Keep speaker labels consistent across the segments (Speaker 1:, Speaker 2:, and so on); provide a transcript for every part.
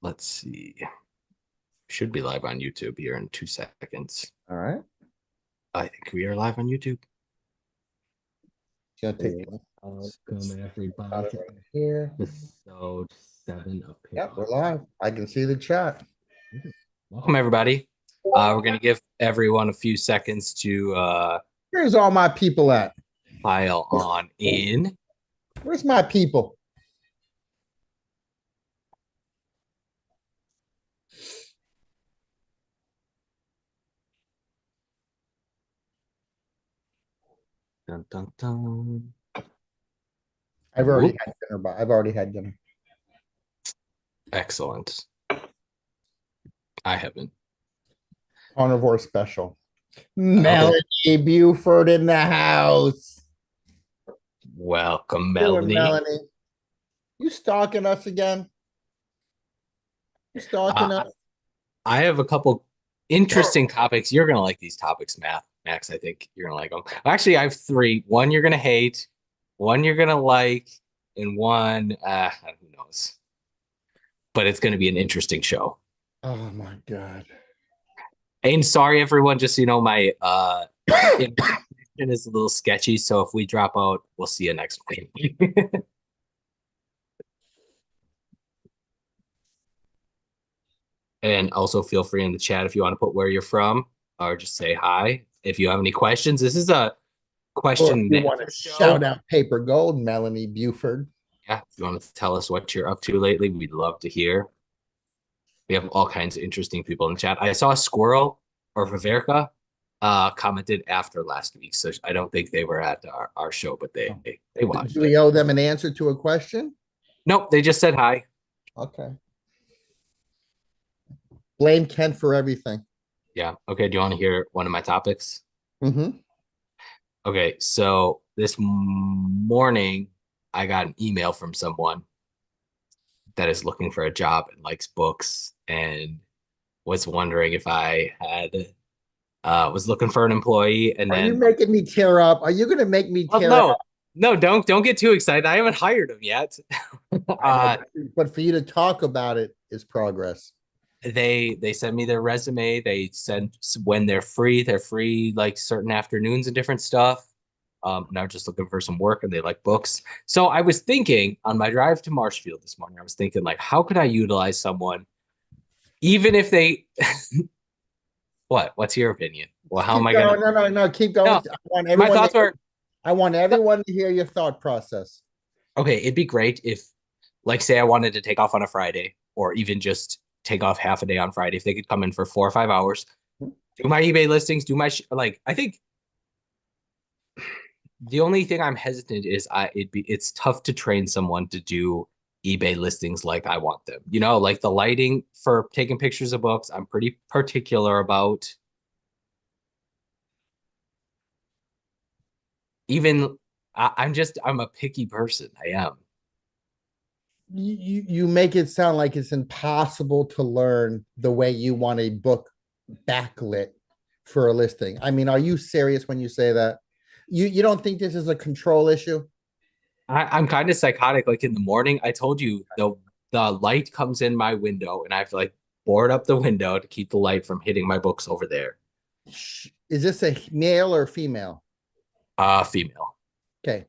Speaker 1: Let's see. Should be live on YouTube here in 2 seconds.
Speaker 2: All right.
Speaker 1: I think we are live on YouTube.
Speaker 2: It's gonna take
Speaker 1: Welcome
Speaker 2: got
Speaker 1: everybody
Speaker 2: it
Speaker 1: to
Speaker 2: right here.
Speaker 1: episode 7 of Pick
Speaker 2: Yep,
Speaker 1: On.
Speaker 2: we're live. I can see the chat.
Speaker 1: Welcome everybody. We're gonna give everyone a few seconds to
Speaker 2: Where's all my people at?
Speaker 1: pile on in.
Speaker 2: Where's my people?
Speaker 1: Dun, dun, dun.
Speaker 2: I've already
Speaker 1: Whoop.
Speaker 2: had dinner, but I've already had dinner.
Speaker 1: Excellent. I haven't.
Speaker 2: Carnivore special.
Speaker 1: Okay.
Speaker 2: Melanie Buford in the house.
Speaker 1: Welcome,
Speaker 2: Doing
Speaker 1: Melanie.
Speaker 2: Melanie. You stalking us again? You stalking
Speaker 1: Uh,
Speaker 2: us?
Speaker 1: I have a couple interesting topics. You're gonna like these topics, Max. I think you're gonna like them. Actually, I have three. One you're gonna hate, one you're gonna like, and one who knows. But it's gonna be an interesting show.
Speaker 2: Oh my god.
Speaker 1: And sorry, everyone. Just so you know, my information is a little sketchy. So if we drop out, we'll see you next week. And also feel free in the chat if you want to put where you're from or just say hi. If you have any questions, this is a
Speaker 2: Or if
Speaker 1: question and
Speaker 2: you want to
Speaker 1: answer
Speaker 2: shout
Speaker 1: show.
Speaker 2: out Paper Gold, Melanie Buford.
Speaker 1: Yeah, if you want to tell us what you're up to lately, we'd love to hear. We have all kinds of interesting people in the chat. I saw Squirrel or Viverka commented after last week, so I don't think they were at our show, but they
Speaker 2: Do
Speaker 1: watched
Speaker 2: we
Speaker 1: it.
Speaker 2: owe them an answer to a question?
Speaker 1: Nope, they just said hi.
Speaker 2: Okay. Blame Ken for everything.
Speaker 1: Yeah. Okay. Do you want to hear one of my topics?
Speaker 2: Mm-hmm.
Speaker 1: Okay. So this morning, I got an email from someone that is looking for a job and likes books and was wondering if I had was looking for an employee and
Speaker 2: Are you
Speaker 1: then
Speaker 2: making me tear up? Are you going to make me
Speaker 1: oh
Speaker 2: tear
Speaker 1: no
Speaker 2: up?
Speaker 1: no don't get too excited. I haven't hired him yet.
Speaker 2: I know,
Speaker 1: uh
Speaker 2: but for you to talk about it is progress.
Speaker 1: they send me their resume. They send when they're free like certain afternoons and different stuff. Now just looking for some work and they like books. So I was thinking on my drive to Marshfield this morning, I was thinking like how could I utilize someone even if they what's your opinion? Well,
Speaker 2: Just
Speaker 1: how am
Speaker 2: keep
Speaker 1: I gonna
Speaker 2: going. No, keep going.
Speaker 1: no my thoughts were
Speaker 2: I want everyone to hear your thought process.
Speaker 1: okay, it'd be great if, like, say I wanted to take off on a Friday or even just take off half a day on Friday, if they could come in for 4 or 5 hours, do my eBay listings, do my, like, I think the only thing I'm hesitant is it's tough to train someone to do eBay listings like I want them. You know, like the lighting for taking pictures of books, I'm pretty particular about. Even I'm a picky person. I am.
Speaker 2: You make it sound like it's impossible to learn the way you want a book backlit for a listing. I mean, are you serious when you say that? You don't think this is a control issue?
Speaker 1: I'm kind of psychotic. Like in the morning, I told you the light comes in my window, and I have to like board up the window to keep the light from hitting my books over there.
Speaker 2: Is this a male or female?
Speaker 1: Female.
Speaker 2: Okay.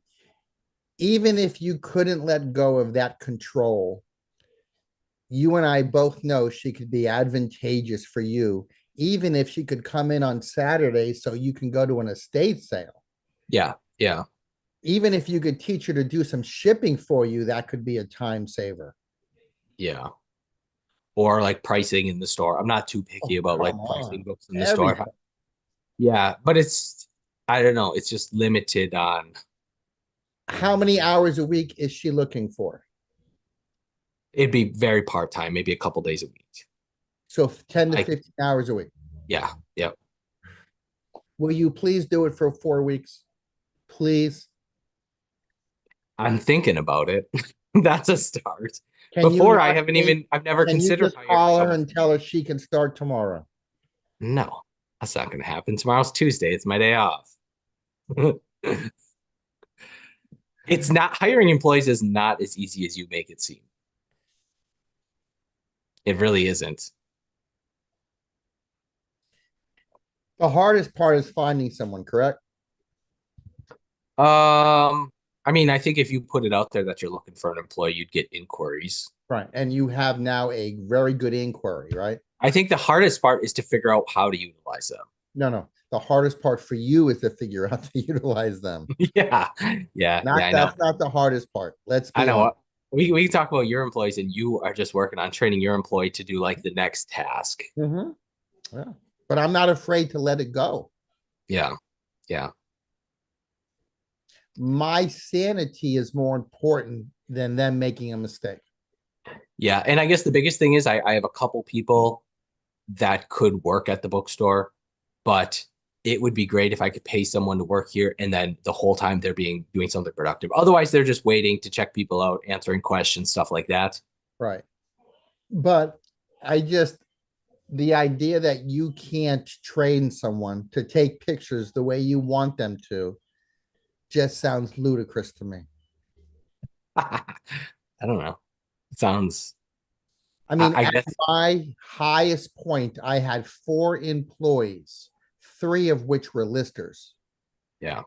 Speaker 2: Even if you couldn't let go of that control, you and I both know she could be advantageous for you, even if she could come in on Saturday so you can go to an estate sale.
Speaker 1: Yeah, yeah,
Speaker 2: Even if you could teach her to do some shipping for you, that could be a time saver.
Speaker 1: yeah. Or like pricing in the store. I'm not too picky
Speaker 2: Oh,
Speaker 1: about
Speaker 2: come
Speaker 1: like pricing
Speaker 2: on.
Speaker 1: books in the store.
Speaker 2: Everything.
Speaker 1: Yeah, but it's I don't know. It's just limited on.
Speaker 2: How many hours a week is she looking for?
Speaker 1: It'd be very part time, maybe a couple days a week.
Speaker 2: So 10 to
Speaker 1: Like
Speaker 2: 15 hours a week.
Speaker 1: yeah, yeah.
Speaker 2: Will you please do it for 4 weeks? Please.
Speaker 1: I'm thinking about it. That's a start.
Speaker 2: Can you
Speaker 1: Before
Speaker 2: not think?
Speaker 1: I've never
Speaker 2: Can you
Speaker 1: considered
Speaker 2: just
Speaker 1: hiring
Speaker 2: call her
Speaker 1: someone.
Speaker 2: and tell her she can start tomorrow?
Speaker 1: No, that's not going to happen. Tomorrow's Tuesday. It's my day off. It's not hiring employees is not as easy as you make it seem. It really isn't.
Speaker 2: The hardest part is finding someone, correct?
Speaker 1: Um, I mean, I think if you put it out there that you're looking for an employee, you'd get inquiries.
Speaker 2: Right. And you have now a very good inquiry, right?
Speaker 1: I think the hardest part is to figure out how to utilize them.
Speaker 2: No, no. The hardest part for you is to figure out to utilize them.
Speaker 1: Yeah, yeah,
Speaker 2: Not
Speaker 1: I know.
Speaker 2: That's not the hardest part. Let's
Speaker 1: I
Speaker 2: be honest.
Speaker 1: know. We can talk about your employees, and you are just working on training your employee to do like the next task.
Speaker 2: Mhm. Yeah. But I'm not afraid to let it go.
Speaker 1: Yeah, yeah,
Speaker 2: My sanity is more important than them making a mistake.
Speaker 1: yeah. And I guess the biggest thing is I have a couple people that could work at the bookstore, but it would be great if I could pay someone to work here and then the whole time they're being doing something productive. Otherwise, they're just waiting to check people out, answering questions, stuff like that.
Speaker 2: Right. But I just, the idea that you can't train someone to take pictures the way you want them to just sounds ludicrous to me.
Speaker 1: I don't know. It sounds,
Speaker 2: I mean,
Speaker 1: I
Speaker 2: at
Speaker 1: guess,
Speaker 2: my highest point, I had 4 employees, 3 of which were listers,
Speaker 1: yeah.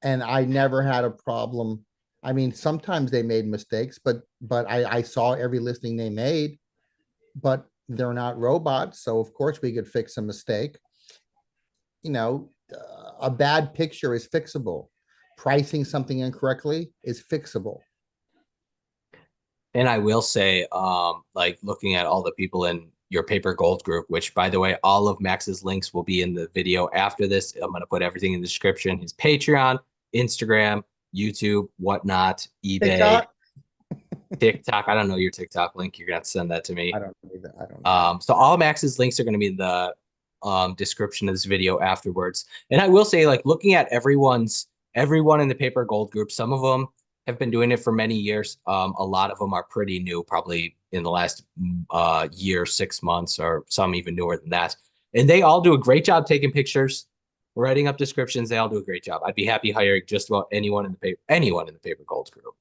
Speaker 2: and I never had a problem. I mean, sometimes they made mistakes, but I saw every listing they made, but they're not robots, so of course we could fix a mistake. You know, a bad picture is fixable. Pricing something incorrectly is fixable.
Speaker 1: And I will say, like looking at all the people in your paper gold group, which by the way, all of Max's links will be in the video after this. I'm going to put everything in the description, his Patreon, Instagram, YouTube, whatnot, eBay,
Speaker 2: TikTok?
Speaker 1: TikTok. I don't know your TikTok link. You're going to have to send that to
Speaker 2: I
Speaker 1: me.
Speaker 2: don't need that. I don't need that.
Speaker 1: So all Max's links are going to be in the description of this video afterwards. And I will say, like looking at everyone in the paper gold group, some of them have been doing it for many years. A lot of them are pretty new, probably in the last year, 6 months, or some even newer than that. And they all do a great job taking pictures, writing up descriptions. They all do a great job. I'd be happy hiring just about anyone in the paper gold group.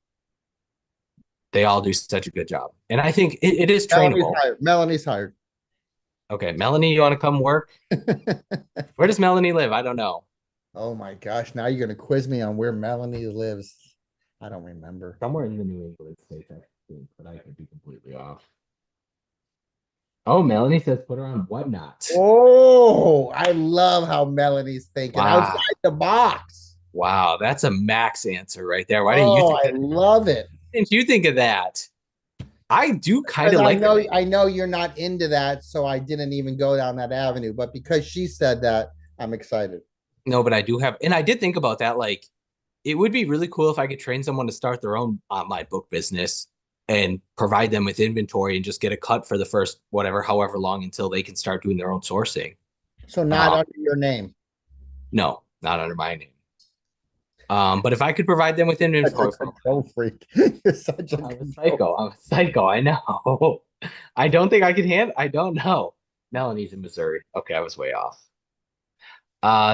Speaker 1: They all do such a good job, and I think it is
Speaker 2: Melanie's
Speaker 1: trainable.
Speaker 2: hired. Melanie's hired.
Speaker 1: Okay, Melanie, you want to come work? Where does Melanie live? I don't know.
Speaker 2: Oh my gosh, now you're gonna quiz me on where Melanie lives. I don't remember.
Speaker 1: Somewhere in the New England states, I think, but I could be completely off. Oh, Melanie says put her on whatnot.
Speaker 2: Oh, I love how Melanie's thinking outside
Speaker 1: Wow.
Speaker 2: the box.
Speaker 1: Wow, that's a max answer right there. Why didn't you
Speaker 2: Oh,
Speaker 1: think
Speaker 2: I
Speaker 1: of,
Speaker 2: love it.
Speaker 1: didn't you think of that? I do kind
Speaker 2: Because
Speaker 1: of like the
Speaker 2: I know you're not into that, so I didn't even go down that avenue. But because she said that, I'm excited.
Speaker 1: no, but I do have, and I did think about that. Like, it would be really cool if I could train someone to start their own online book business and provide them with inventory and just get a cut for the first whatever, however long until they can start doing their own sourcing.
Speaker 2: So not
Speaker 1: Um,
Speaker 2: under your name.
Speaker 1: no, not under my name. But if I could provide them with
Speaker 2: Such a
Speaker 1: inventory from,
Speaker 2: control freak. You're such a
Speaker 1: I'm a
Speaker 2: control.
Speaker 1: psycho. I'm a psycho. I know. I don't think I could handle. I don't know. Melanie's in Missouri. Okay, I was way off.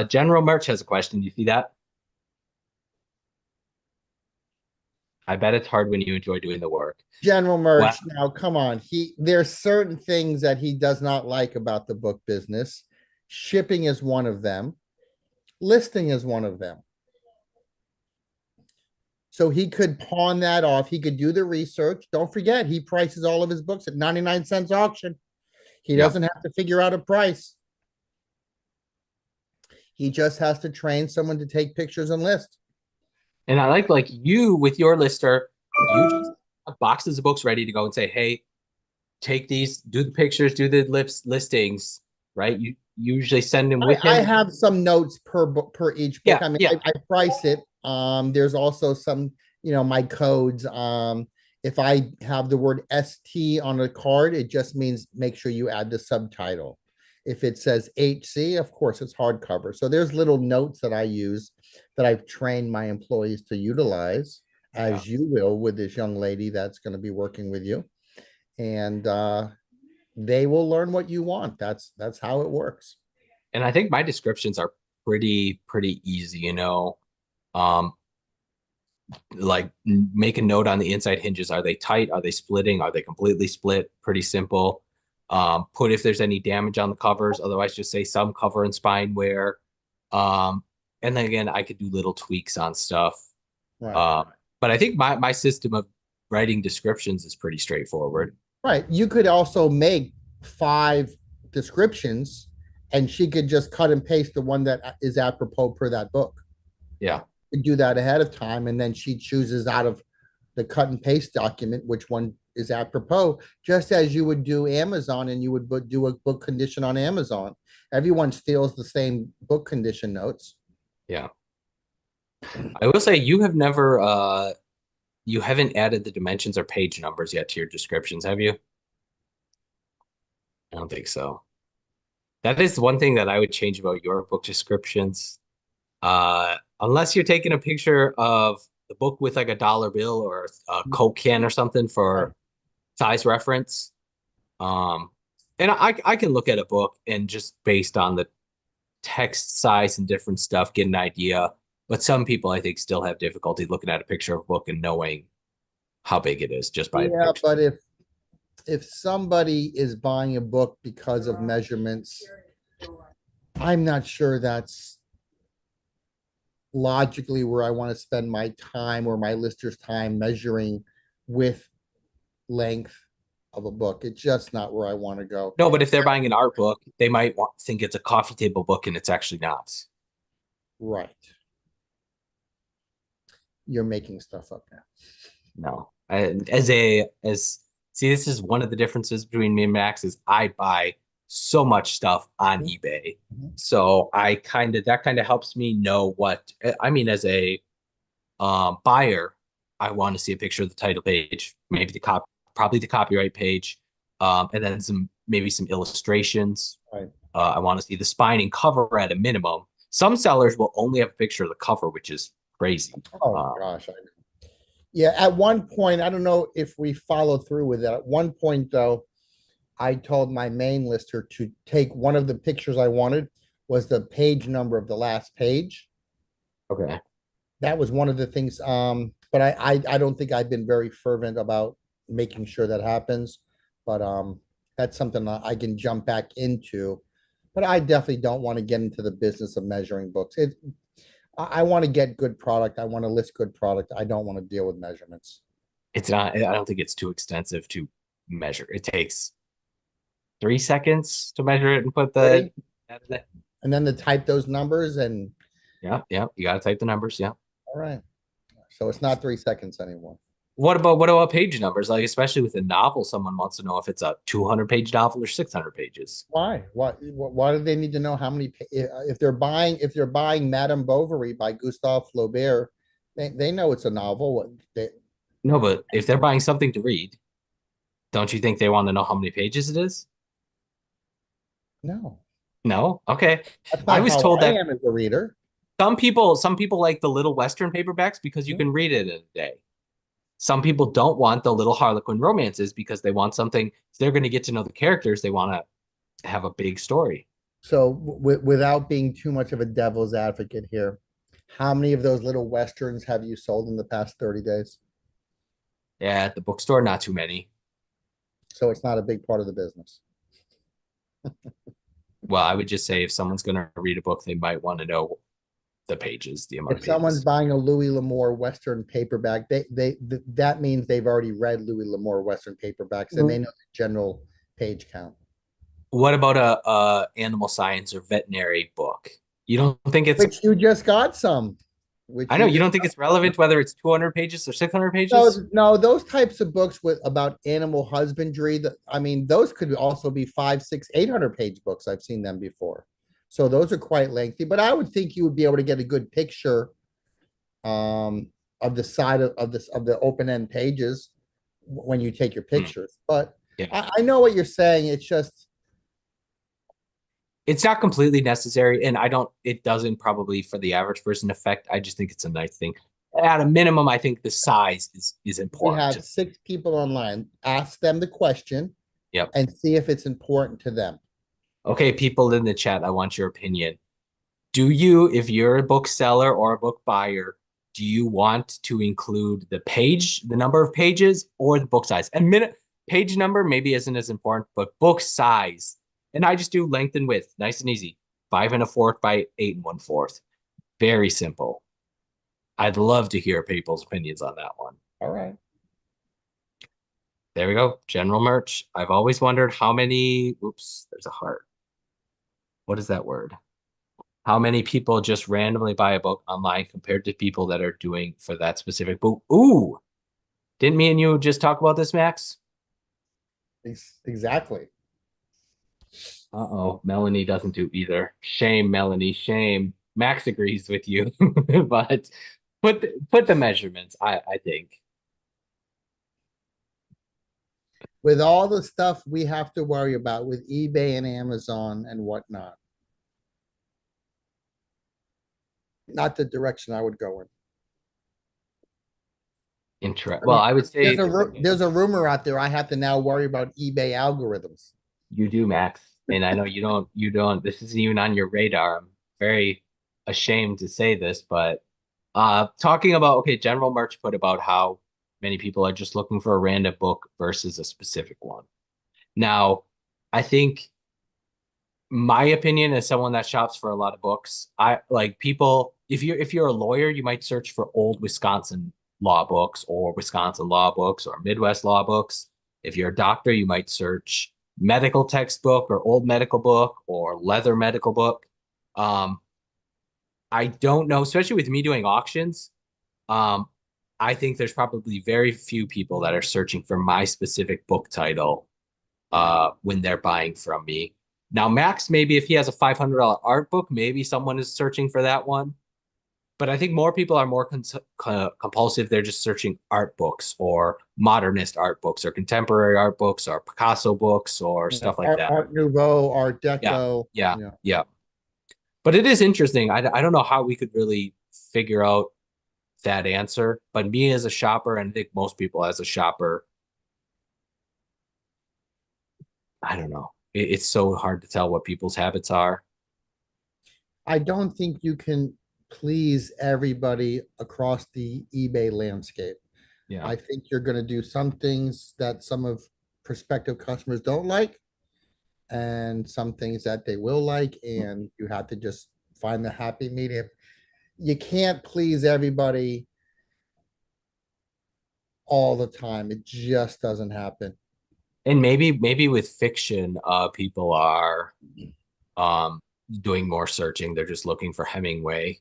Speaker 1: General Merch has a question. Do you see that? I bet it's hard when you enjoy doing the work.
Speaker 2: General
Speaker 1: Well,
Speaker 2: Merch. Now, come on. There's certain things that he does not like about the book business. Shipping is one of them. Listing is one of them. So he could pawn that off. He could do the research. Don't forget, he prices all of his books at 99 cents auction. He
Speaker 1: yeah.
Speaker 2: doesn't have to figure out a price. He just has to train someone to take pictures and list.
Speaker 1: And I like you with your lister, you just have boxes of books ready to go and say, hey, take these, do the pictures, do the listings, right? You usually send them with
Speaker 2: I
Speaker 1: him.
Speaker 2: have some notes per book per each book.
Speaker 1: Yeah,
Speaker 2: I mean,
Speaker 1: yeah,
Speaker 2: I price it. There's also some, my codes. If I have the word ST on a card, it just means make sure you add the subtitle. If it says HC, of course, it's hardcover. So there's little notes that I use that I've trained my employees to utilize,
Speaker 1: yeah.
Speaker 2: as you will with this young lady that's going to be working with you. And they will learn what you want. That's how it works.
Speaker 1: And I think my descriptions are pretty easy, Um, like make a note on the inside hinges. Are they tight? Are they splitting? Are they completely split? Pretty simple. Put if there's any damage on the covers. Otherwise, just say some cover and spine wear. And then again, I could do little tweaks on stuff.
Speaker 2: Right.
Speaker 1: Um, but I think my system of writing descriptions is pretty straightforward.
Speaker 2: Right. You could also make 5 descriptions and she could just cut and paste the one that is apropos per that book.
Speaker 1: Yeah.
Speaker 2: You do that ahead of time, and then she chooses out of the cut and paste document which one is apropos, just as you would do Amazon and you would do a book condition on Amazon. Everyone steals the same book condition notes.
Speaker 1: Yeah. I will say you haven't added the dimensions or page numbers yet to your descriptions, have you? I don't think so. That is one thing that I would change about your book descriptions. Unless you're taking a picture of the book with like a dollar bill or a Coke can or something for size reference. Um, and I can look at a book and just based on the text size and different stuff, get an idea. But some people I think still have difficulty looking at a picture of a book and knowing how big it is just by the
Speaker 2: Yeah,
Speaker 1: picture.
Speaker 2: but if somebody is buying a book because of measurements, I'm not sure that's logically where I want to spend my time or my lister's time measuring with length of a book. It's just not where I want to go.
Speaker 1: No, but if they're buying an art book, they might think it's a coffee table book and it's actually not.
Speaker 2: Right. You're making stuff up now.
Speaker 1: No. As see, this is one of the differences between me and Max is I buy so much stuff on eBay.
Speaker 2: Mhm.
Speaker 1: So that kind of helps me know what I mean as a buyer, I want to see a picture of the title page, maybe probably the copyright page, and then maybe some illustrations.
Speaker 2: Right.
Speaker 1: I want to see the spine and cover at a minimum. Some sellers will only have a picture of the cover, which is crazy.
Speaker 2: Oh gosh. Yeah, at one point, I don't know if we follow through with that. At one point, though, I told my main lister to take one of the pictures I wanted was the page number of the last page.
Speaker 1: Okay.
Speaker 2: That was one of the things. But I don't think I've been very fervent about making sure that happens. But that's something that I can jump back into. But I definitely don't want to get into the business of measuring books. I want to get good product. I want to list good product. I don't want to deal with measurements.
Speaker 1: It's not, I don't think it's too extensive to measure. It takes 3 seconds to measure it and put
Speaker 2: Ready? And then to type those numbers and
Speaker 1: yeah, you gotta type the numbers. Yeah.
Speaker 2: all right. So it's not 3 seconds anymore.
Speaker 1: What about page numbers? Like especially with a novel, someone wants to know if it's a 200-page novel or 600 pages.
Speaker 2: Why? Why do they need to know how many if they're buying Madame Bovary by Gustave Flaubert, they know it's a novel.
Speaker 1: No, but if they're buying something to read, don't you think they want to know how many pages it is?
Speaker 2: No,
Speaker 1: No? Okay.
Speaker 2: that's
Speaker 1: I
Speaker 2: not
Speaker 1: was
Speaker 2: how
Speaker 1: told
Speaker 2: I
Speaker 1: that
Speaker 2: am as a reader.
Speaker 1: some people like the little Western paperbacks because you can read it in a day. Some people don't want the little Harlequin romances because they want something, if they're going to get to know the characters, they want to have a big story.
Speaker 2: So without being too much of a devil's advocate here, how many of those little westerns have you sold in the past 30 days?
Speaker 1: Yeah, at the bookstore, not too many.
Speaker 2: So it's not a big part of the business.
Speaker 1: Well, I would just say if someone's going to read a book, they might want to know the pages, the amount
Speaker 2: If
Speaker 1: of
Speaker 2: someone's
Speaker 1: pages.
Speaker 2: buying a Louis L'Amour Western paperback, that means they've already read Louis L'Amour Western paperbacks and they know the general page count.
Speaker 1: What about a animal science or veterinary book? You don't think it's
Speaker 2: Which you just got some. Which
Speaker 1: I know you don't think it's relevant whether it's 200 pages or 600 pages?
Speaker 2: no, those types of books with about animal husbandry. I mean, those could also be 5, 6, 800 page books. I've seen them before. So those are quite lengthy, but I would think you would be able to get a good picture of the side of the open end pages when you take your pictures. But
Speaker 1: Yeah.
Speaker 2: I know what you're saying. It's just
Speaker 1: It's not completely necessary, and it doesn't probably for the average person affect. I just think it's a nice thing. At a minimum, I think the size is
Speaker 2: we
Speaker 1: important.
Speaker 2: have 6 people online. Ask them the question
Speaker 1: Yep.
Speaker 2: and see if it's important to them.
Speaker 1: Okay, people in the chat, I want your opinion. Do you, if you're a bookseller or a book buyer, do you want to include the number of pages, or the book size? And page number maybe isn't as important, but book size. And I just do length and width, nice and easy. 5 1/4 by 8 1/4. Very simple. I'd love to hear people's opinions on that one.
Speaker 2: All right.
Speaker 1: There we go. General merch. I've always wondered how many, oops, there's a heart. What is that word? How many people just randomly buy a book online compared to people that are doing for that specific book? Ooh, didn't me and you just talk about this, Max?
Speaker 2: Exactly.
Speaker 1: Uh-oh, Melanie doesn't do either. Shame, Melanie, shame. Max agrees with you, but put the measurements, I think.
Speaker 2: With all the stuff we have to worry about with eBay and Amazon and whatnot. Not the direction I would go in.
Speaker 1: Well, I would say
Speaker 2: There's a rumor out there I have to now worry about eBay algorithms.
Speaker 1: you do, Max. And I know you don't, this isn't even on your radar. I'm very ashamed to say this, but talking about, okay, General Merch put about how many people are just looking for a random book versus a specific one. Now, I think my opinion as someone that shops for a lot of books, I like people, if you're a lawyer, you might search for old Wisconsin law books or Wisconsin law books or Midwest law books. If you're a doctor, you might search medical textbook or old medical book or leather medical book. Um, I don't know, especially with me doing auctions. Um, I think there's probably very few people that are searching for my specific book title when they're buying from me. Now, Max, maybe if he has a $500 art book, maybe someone is searching for that one. But I think more people are more compulsive. They're just searching art books or modernist art books or contemporary art books or Picasso books or
Speaker 2: Yeah,
Speaker 1: stuff like that.
Speaker 2: Art Nouveau, Art
Speaker 1: Yeah,
Speaker 2: Deco.
Speaker 1: yeah,
Speaker 2: Yeah.
Speaker 1: yeah. But it is interesting. I don't know how we could really figure out that answer. But me as a shopper, and I think most people as a shopper, I don't know. It's so hard to tell what people's habits are.
Speaker 2: I don't think you can please everybody across the eBay landscape.
Speaker 1: Yeah.
Speaker 2: I think you're going to do some things that some of prospective customers don't like and some things that they will like, and you have to just find the happy medium. You can't please everybody all the time. It just doesn't happen.
Speaker 1: And maybe with fiction, people are um doing more searching. They're just looking for Hemingway.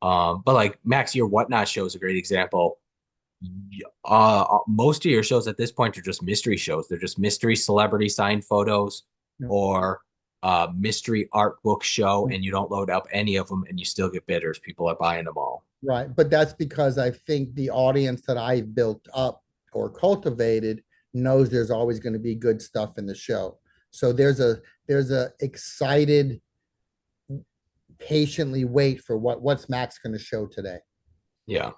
Speaker 1: But like Max, your Whatnot show is a great example. Most of your shows at this point are just mystery shows. They're just mystery celebrity signed photos
Speaker 2: Yeah.
Speaker 1: or mystery art book show, and you don't load up any of them, and you still get bidders. People are buying them all.
Speaker 2: Right. But that's because I think the audience that I've built up or cultivated knows there's always going to be good stuff in the show. So there's a excited, patiently wait for what's Max going to show today.
Speaker 1: Yeah.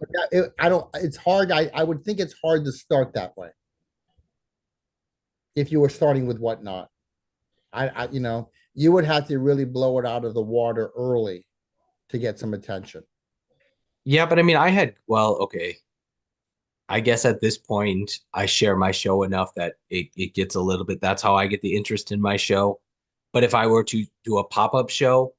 Speaker 2: I don't, it's hard. I would think it's hard to start that way if you were starting with whatnot. You would have to really blow it out of the water early to get some attention.
Speaker 1: Yeah, but I mean, well, okay. I guess at this point, I share my show enough that it gets a little bit, that's how I get the interest in my show. But if I were to do a pop-up show,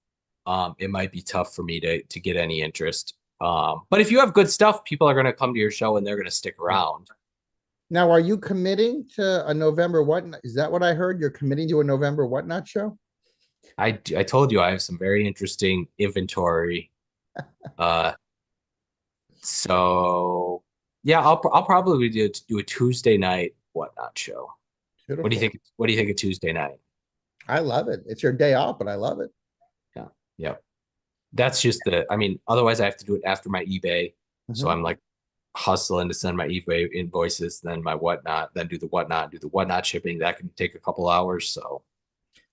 Speaker 1: it might be tough for me to get any interest. But if you have good stuff, people are going to come to your show and they're going to stick around.
Speaker 2: Now, are you committing to a November whatnot? Is that what I heard? You're committing to a November whatnot show?
Speaker 1: I told you I have some very interesting inventory. Uh, so yeah, I'll probably do a Tuesday night Whatnot show. What do you
Speaker 2: Beautiful.
Speaker 1: think? What do you think of Tuesday night?
Speaker 2: I love it. It's your day off, but I love it.
Speaker 1: Yeah, yeah. That's just I mean, otherwise I have to do it after my eBay. So
Speaker 2: Mhm.
Speaker 1: I'm like hustling to send my eBay invoices, then my Whatnot, then do the Whatnot shipping. That can take a couple hours. So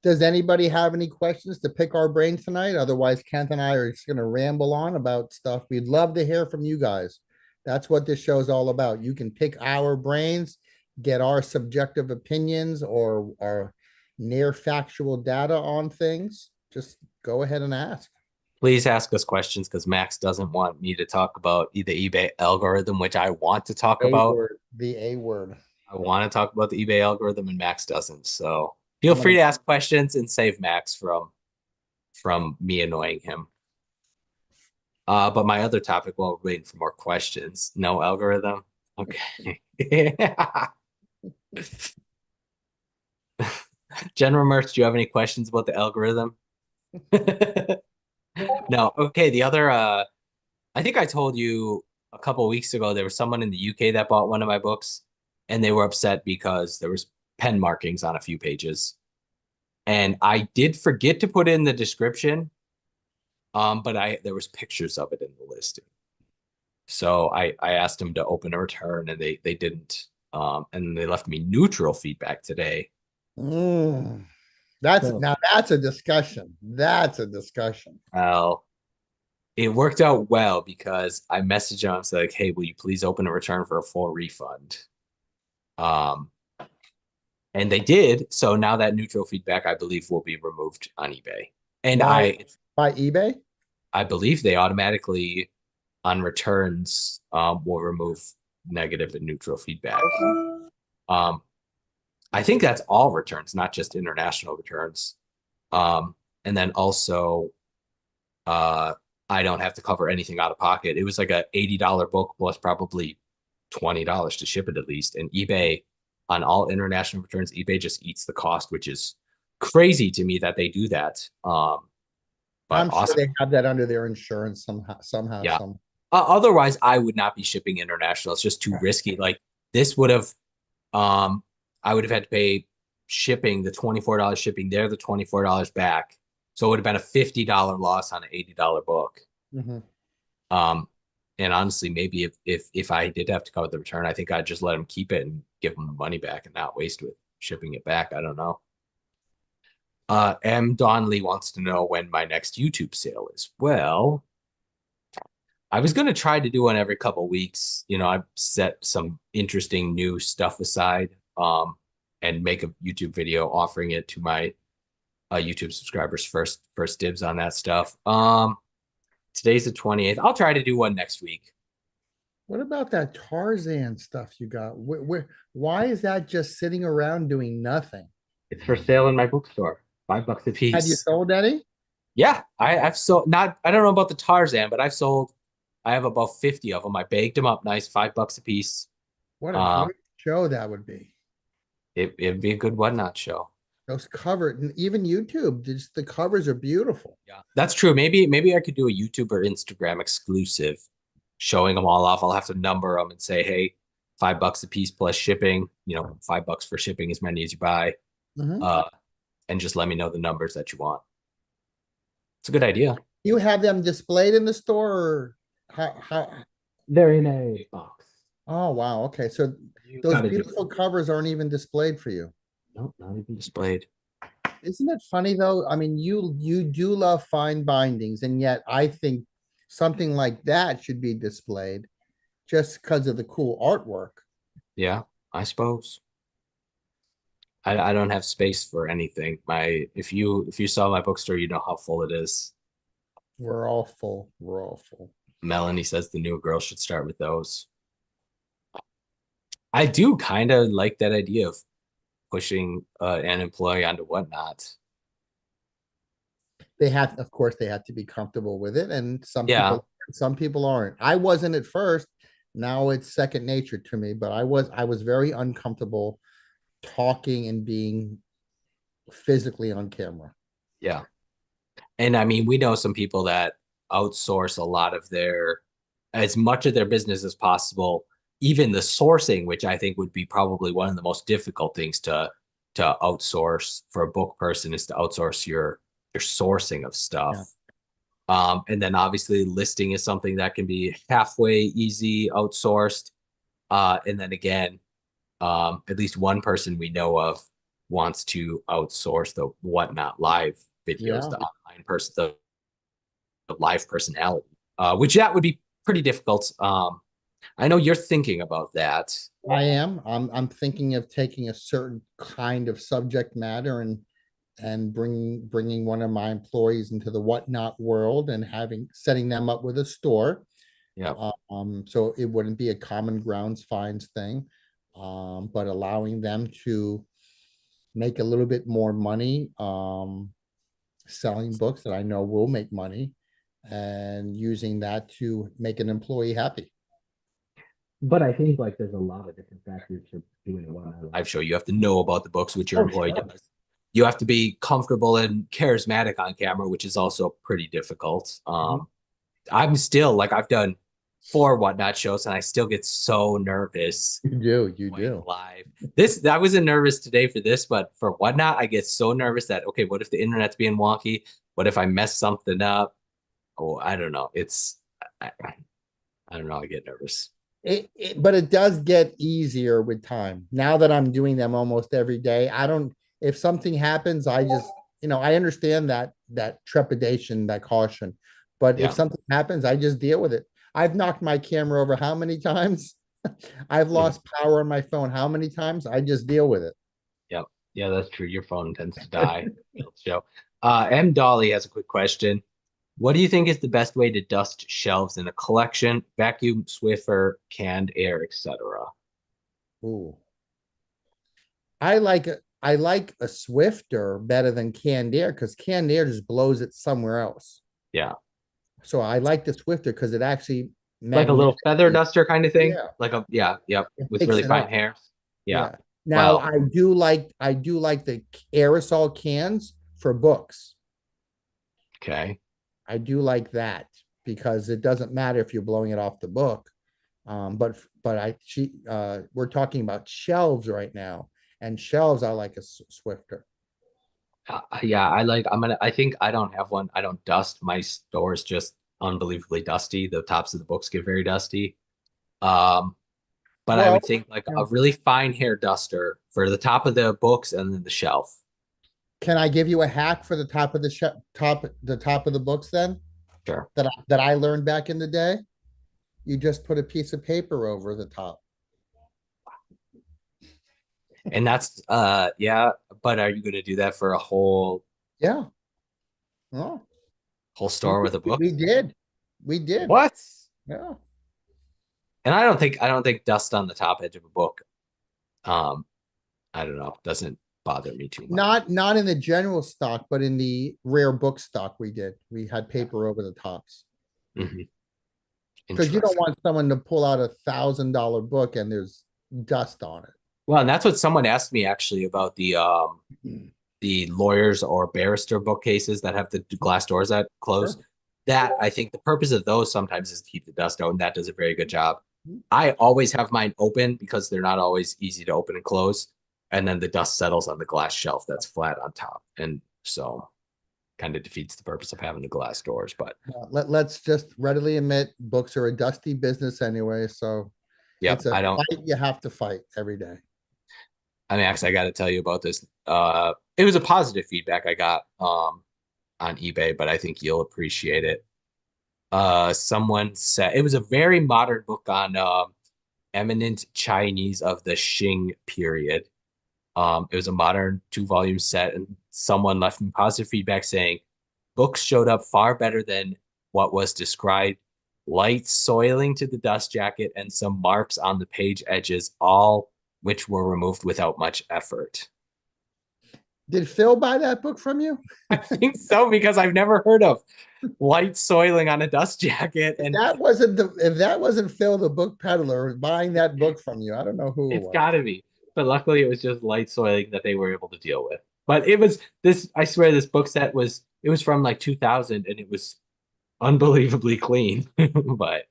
Speaker 2: Does anybody have any questions to pick our brains tonight? Otherwise, Kent and I are just going to ramble on about stuff. We'd love to hear from you guys. That's what this show is all about. You can pick our brains, get our subjective opinions or our near factual data on things. Just go ahead and ask.
Speaker 1: Please ask us questions because Max doesn't want me to talk about the eBay algorithm, which I want to talk
Speaker 2: A
Speaker 1: about.
Speaker 2: word, the A word.
Speaker 1: I want to talk about the eBay algorithm, and Max doesn't. So feel
Speaker 2: I'm
Speaker 1: free
Speaker 2: gonna
Speaker 1: to ask questions and save Max from me annoying him. But my other topic, while we're waiting for more questions, no algorithm. Okay. General Merch, do you have any questions about the algorithm? No. Okay. The other, I think I told you a couple of weeks ago there was someone in the UK that bought one of my books, and they were upset because there was pen markings on a few pages. And I did forget to put in the description, but I there was pictures of it in the listing. So I asked them to open a return, and they didn't. And they left me neutral feedback today.
Speaker 2: Mm, that's
Speaker 1: So,
Speaker 2: now that's a discussion. That's a discussion.
Speaker 1: well, it worked out well because I messaged them. I was like, "Hey, will you please open a return for a full refund?" Um, and they did. So now that neutral feedback, I believe, will be removed on eBay. And
Speaker 2: By by eBay?
Speaker 1: I believe they automatically on returns will remove negative and neutral feedback. Um, I think that's all returns, not just international returns. And then also, uh, I don't have to cover anything out of pocket. It was like a $80 book plus probably $20 to ship it at least. And eBay on all international returns, eBay just eats the cost, which is crazy to me that they do that. But
Speaker 2: I'm sure
Speaker 1: awesome.
Speaker 2: they have that under their insurance somehow,
Speaker 1: Yeah.
Speaker 2: some.
Speaker 1: Otherwise, I would not be shipping international. It's just too risky. Like this would have, um, I would have had to pay shipping, the $24 shipping there, the $24 back. So it would have been a $50 loss on an $80 book.
Speaker 2: Mhm.
Speaker 1: Um, and honestly, maybe if I did have to cover the return, I think I'd just let them keep it and give them the money back and not waste with shipping it back. I don't know. M. Donnelly wants to know when my next YouTube sale is. Well, I was going to try to do one every couple of weeks. You know, I've set some interesting new stuff aside, and make a YouTube video offering it to my YouTube subscribers first dibs on that stuff. Today's the 28th. I'll try to do one next week.
Speaker 2: What about that Tarzan stuff you got? Why is that just sitting around doing nothing?
Speaker 1: It's for sale in my bookstore. $5 a
Speaker 2: Have you
Speaker 1: piece.
Speaker 2: sold any?
Speaker 1: Yeah, I've sold not I don't know about the Tarzan, but I have about 50 of them. I baked them up nice, $5 a piece.
Speaker 2: What a
Speaker 1: Um,
Speaker 2: great show that would be.
Speaker 1: it'd be a good whatnot show.
Speaker 2: Those covered, and even YouTube, just the covers are beautiful.
Speaker 1: Yeah, that's true. Maybe I could do a YouTube or Instagram exclusive showing them all off. I'll have to number them and say, hey, $5 a piece plus shipping, $5 for shipping as many as you buy.
Speaker 2: Mhm.
Speaker 1: Uh, and just let me know the numbers that you want. It's a good idea.
Speaker 2: You have them displayed in the store, or how?
Speaker 1: They're in a box.
Speaker 2: Oh, wow. Okay. So
Speaker 1: You
Speaker 2: those
Speaker 1: gotta do
Speaker 2: beautiful covers aren't even displayed for you.
Speaker 1: Nope, not even displayed.
Speaker 2: Isn't it funny though? I mean, you do love fine bindings, and yet I think something like that should be displayed just because of the cool artwork.
Speaker 1: Yeah, I suppose. I don't have space for anything. If you saw my bookstore, you know how full it is.
Speaker 2: We're all full. We're all full.
Speaker 1: Melanie says the new girl should start with those. I do kind of like that idea of pushing an employee onto whatnot.
Speaker 2: They have, of course, they have to be comfortable with it, and
Speaker 1: Yeah,
Speaker 2: some people aren't. I wasn't at first. Now it's second nature to me, but I was very uncomfortable talking and being physically on camera.
Speaker 1: yeah. And I mean, we know some people that outsource a lot of as much of their business as possible, even the sourcing, which I think would be probably one of the most difficult things to outsource for a book person is to outsource your sourcing of
Speaker 2: Yeah.
Speaker 1: stuff. And then obviously listing is something that can be halfway easy outsourced. And then again, at least one person we know of wants to outsource the Whatnot live videos,
Speaker 2: Yeah.
Speaker 1: the online person, the live personality, which that would be pretty difficult. I know you're thinking about that.
Speaker 2: I am. I'm thinking of taking a certain kind of subject matter and and bringing one of my employees into the Whatnot world and setting them up with a store.
Speaker 1: Yeah.
Speaker 2: So it wouldn't be a common grounds fines thing, but allowing them to make a little bit more money, selling books that I know will make money, and using that to make an employee happy.
Speaker 3: But I think like there's a lot of different factors to doing it well.
Speaker 1: Live show, you have to know about the books, which your
Speaker 2: Oh,
Speaker 1: employee
Speaker 2: sure.
Speaker 1: does. You have to be comfortable and charismatic on camera, which is also pretty difficult. I'm still like I've done 4 Whatnot shows, and I still get so nervous
Speaker 2: You
Speaker 1: going
Speaker 2: do.
Speaker 1: live. This I wasn't nervous today for this, but for Whatnot, I get so nervous that okay, what if the internet's being wonky? What if I mess something up? Oh, I don't know. I don't know. I get nervous.
Speaker 2: But it does get easier with time. Now that I'm doing them almost every day, I don't, if something happens, I just, I understand that trepidation, that caution. But if
Speaker 1: Yeah.
Speaker 2: something happens, I just deal with it. I've knocked my camera over how many times? I've lost power on my phone how many times? I just deal with it.
Speaker 1: Yep. Yeah, that's true. Your phone tends to die. Show. M. Dolly has a quick question. What do you think is the best way to dust shelves in a collection? Vacuum, Swiffer, canned air, etc.
Speaker 2: Ooh. I like a Swifter better than canned air because canned air just blows it somewhere else.
Speaker 1: Yeah.
Speaker 2: So I like the Swifter because it actually
Speaker 1: Like a little feather duster kind of thing.
Speaker 2: Yeah.
Speaker 1: Like a yeah, yep.
Speaker 2: It
Speaker 1: With
Speaker 2: picks
Speaker 1: really
Speaker 2: it
Speaker 1: fine
Speaker 2: up.
Speaker 1: hairs. Yeah.
Speaker 2: Yeah. Now
Speaker 1: Well,
Speaker 2: I do like the aerosol cans for books.
Speaker 1: okay.
Speaker 2: I do like that because it doesn't matter if you're blowing it off the book. But we're talking about shelves right now, and shelves I like a Swifter.
Speaker 1: Yeah, I think I don't have one. I don't dust. My store is just unbelievably dusty. The tops of the books get very dusty. Um, but I
Speaker 2: Well,
Speaker 1: would think like
Speaker 2: yeah.
Speaker 1: a really fine hair duster for the top of the books and then the shelf.
Speaker 2: Can I give you a hack for the top of the top of the books then
Speaker 1: Sure.
Speaker 2: that I learned back in the day? You just put a piece of paper over the top.
Speaker 1: And that's yeah, but are you gonna do that for a
Speaker 2: Yeah. Oh,
Speaker 1: whole
Speaker 2: we,
Speaker 1: store with a book?
Speaker 2: we did. We did.
Speaker 1: What?
Speaker 2: Yeah.
Speaker 1: And I don't think dust on the top edge of a book, um, I don't know, doesn't bother me too much.
Speaker 2: Not in the general stock, but in the rare book stock we did. We had paper over the tops.
Speaker 1: Mhm.
Speaker 2: Because you don't
Speaker 1: Interesting.
Speaker 2: want someone to pull out $1,000 book and there's dust on it.
Speaker 1: Well, and that's what someone asked me actually about the lawyers or barrister bookcases that have the glass doors that close.
Speaker 2: Sure.
Speaker 1: That I think the purpose of those sometimes is to keep the dust out, and that does a very good job.
Speaker 2: Mhm.
Speaker 1: I always have mine open because they're not always easy to open and close. And then the dust settles on the glass shelf that's flat on top. And so kind of defeats the purpose of having the glass doors. But
Speaker 2: Let's just readily admit books are a dusty business anyway. So
Speaker 1: yeah,
Speaker 2: it's a
Speaker 1: I don't
Speaker 2: fight you have to fight every day.
Speaker 1: I mean actually I gotta tell you about this. It was a positive feedback I got on eBay, but I think you'll appreciate it. Someone said it was a very modern book on eminent Chinese of the Qing period. It was a modern 2 volume set, and someone left me positive feedback saying books showed up far better than what was described. Light soiling to the dust jacket and some marks on the page edges, all which were removed without much effort.
Speaker 2: Did Phil buy that book from you?
Speaker 1: I think so because I've never heard of light soiling on a dust jacket, and
Speaker 2: If that wasn't Phil the book peddler buying that book from you, I don't know who it
Speaker 1: it's
Speaker 2: was.
Speaker 1: got to be. But luckily, it was just light soiling that they were able to deal with. But it was this. I swear, this book set was from like 2000, and it was unbelievably clean. But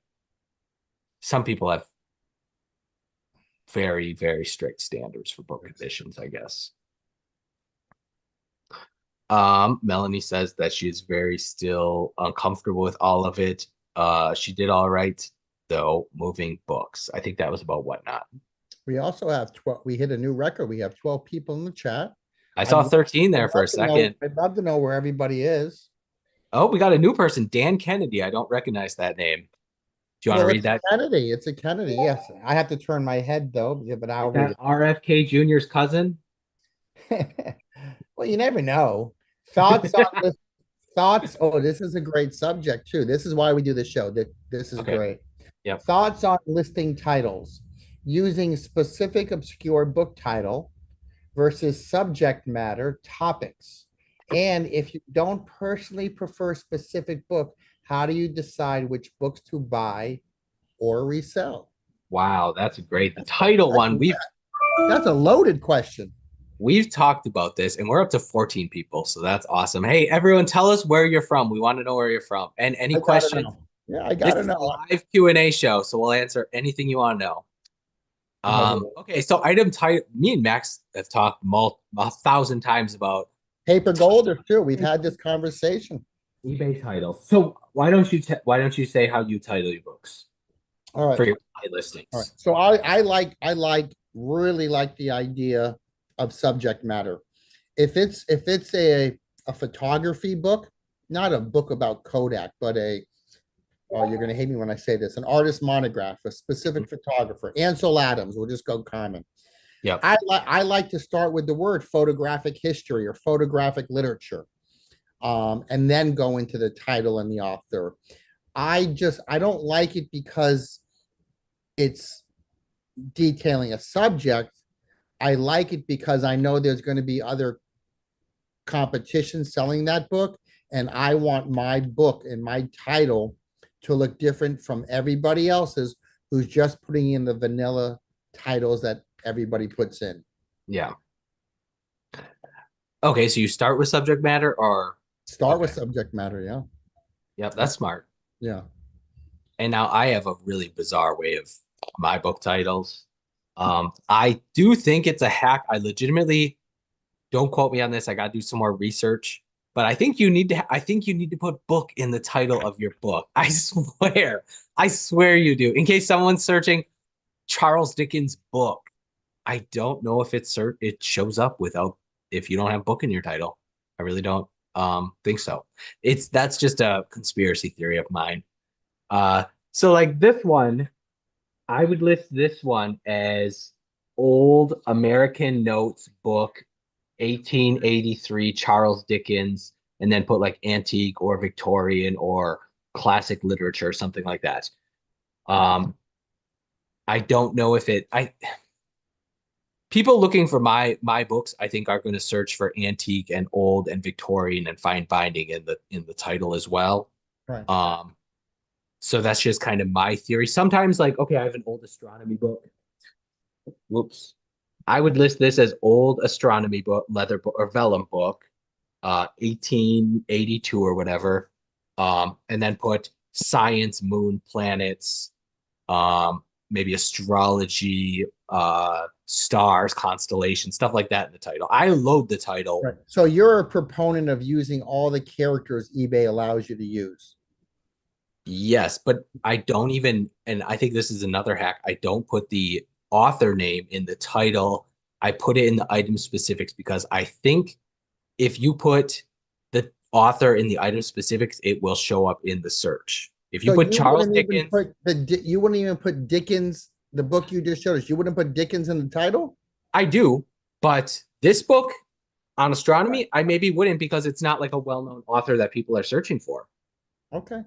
Speaker 1: some people have very, very strict standards for book conditions, I guess. Melanie says that she's very still uncomfortable with all of it. She did all right though, moving books. I think that was about Whatnot.
Speaker 2: We also have 12. We hit a new record. We have 12 people in the chat.
Speaker 1: I saw 13 there for a second.
Speaker 2: I'd love to know where everybody is.
Speaker 1: Oh, we got a new person, Dan Kennedy. I don't recognize that name. Do you want to read that?
Speaker 2: Kennedy. It's a Kennedy. Yes. I have to turn my head though, but I'll read
Speaker 1: That RFK Jr.'s cousin?
Speaker 2: it. Well, you never know. Thoughts on this? Thoughts. Oh, this is a great subject too. This is why we do this show. This is
Speaker 1: Okay.
Speaker 2: great.
Speaker 1: Yep.
Speaker 2: Thoughts on listing titles using specific obscure book title versus subject matter topics. And if you don't personally prefer specific book, how do you decide which books to buy or resell?
Speaker 1: Wow, that's great. The title one,
Speaker 2: That's a loaded question.
Speaker 1: we've talked about this and we're up to 14 people, so that's awesome. Hey, everyone, tell us where you're from. We want to know where you're from. And any
Speaker 2: I gotta
Speaker 1: questions.
Speaker 2: know. Yeah, I
Speaker 1: This
Speaker 2: gotta
Speaker 1: is a
Speaker 2: know.
Speaker 1: live Q&A show, so we'll answer anything you want to know. Okay, so item title, me and Max have talked 1,000 times about
Speaker 2: Paper gold or two. We've had this conversation.
Speaker 3: eBay titles. So why don't you say how you title your books
Speaker 2: All right.
Speaker 1: for your listings.
Speaker 2: All right. So I really like the idea of subject matter. If it's a photography book, not a book about Kodak, but oh, you're gonna hate me when I say this, an artist monograph, a specific photographer, Ansel Adams, we'll just go common.
Speaker 1: Yep.
Speaker 2: I like to start with the word photographic history or photographic literature, and then go into the title and the author. I don't like it because it's detailing a subject. I like it because I know there's going to be other competition selling that book, and I want my book and my title to look different from everybody else's who's just putting in the vanilla titles that everybody puts in.
Speaker 1: Yeah. Okay, so you start with subject matter or
Speaker 2: Start with
Speaker 1: Okay.
Speaker 2: subject matter, yeah.
Speaker 1: Yep, that's smart.
Speaker 2: Yeah.
Speaker 1: And now I have a really bizarre way of my book titles. I do think it's a hack. I legitimately don't quote me on this. I got to do some more research, but I think you need to put book in the title of your book. I swear you do. In case someone's searching Charles Dickens book, I don't know if it shows up without if you don't have book in your title. I really don't think so. That's just a conspiracy theory of mine. So like this one, I would list this one as Old American Notes book 1883 Charles Dickens, and then put like antique or Victorian or classic literature, something like that. I don't know if people looking for my books, I think, are going to search for antique and old and Victorian and fine binding in the title as well.
Speaker 2: Right.
Speaker 1: So that's just kind of my theory. Sometimes, like, okay, I have an old astronomy book. Whoops. I would list this as old astronomy book, leather book or vellum book, 1882 or whatever. And then put science, moon, planets, maybe astrology, stars, constellations, stuff like that in the title. I load the title.
Speaker 2: Right. So you're a proponent of using all the characters eBay allows you to use.
Speaker 1: Yes, but I don't even, and I think this is another hack. I don't put the author name in the title. I put it in the item specifics because I think if you put the author in the item specifics, it will show up in the search. If you
Speaker 2: So
Speaker 1: put
Speaker 2: you
Speaker 1: Charles
Speaker 2: wouldn't even
Speaker 1: Dickens,
Speaker 2: put you wouldn't even put Dickens, the book you just showed us. You wouldn't put Dickens in the title?
Speaker 1: I do, but this book on astronomy, I maybe wouldn't because it's not like a well-known author that people are searching for.
Speaker 2: Okay.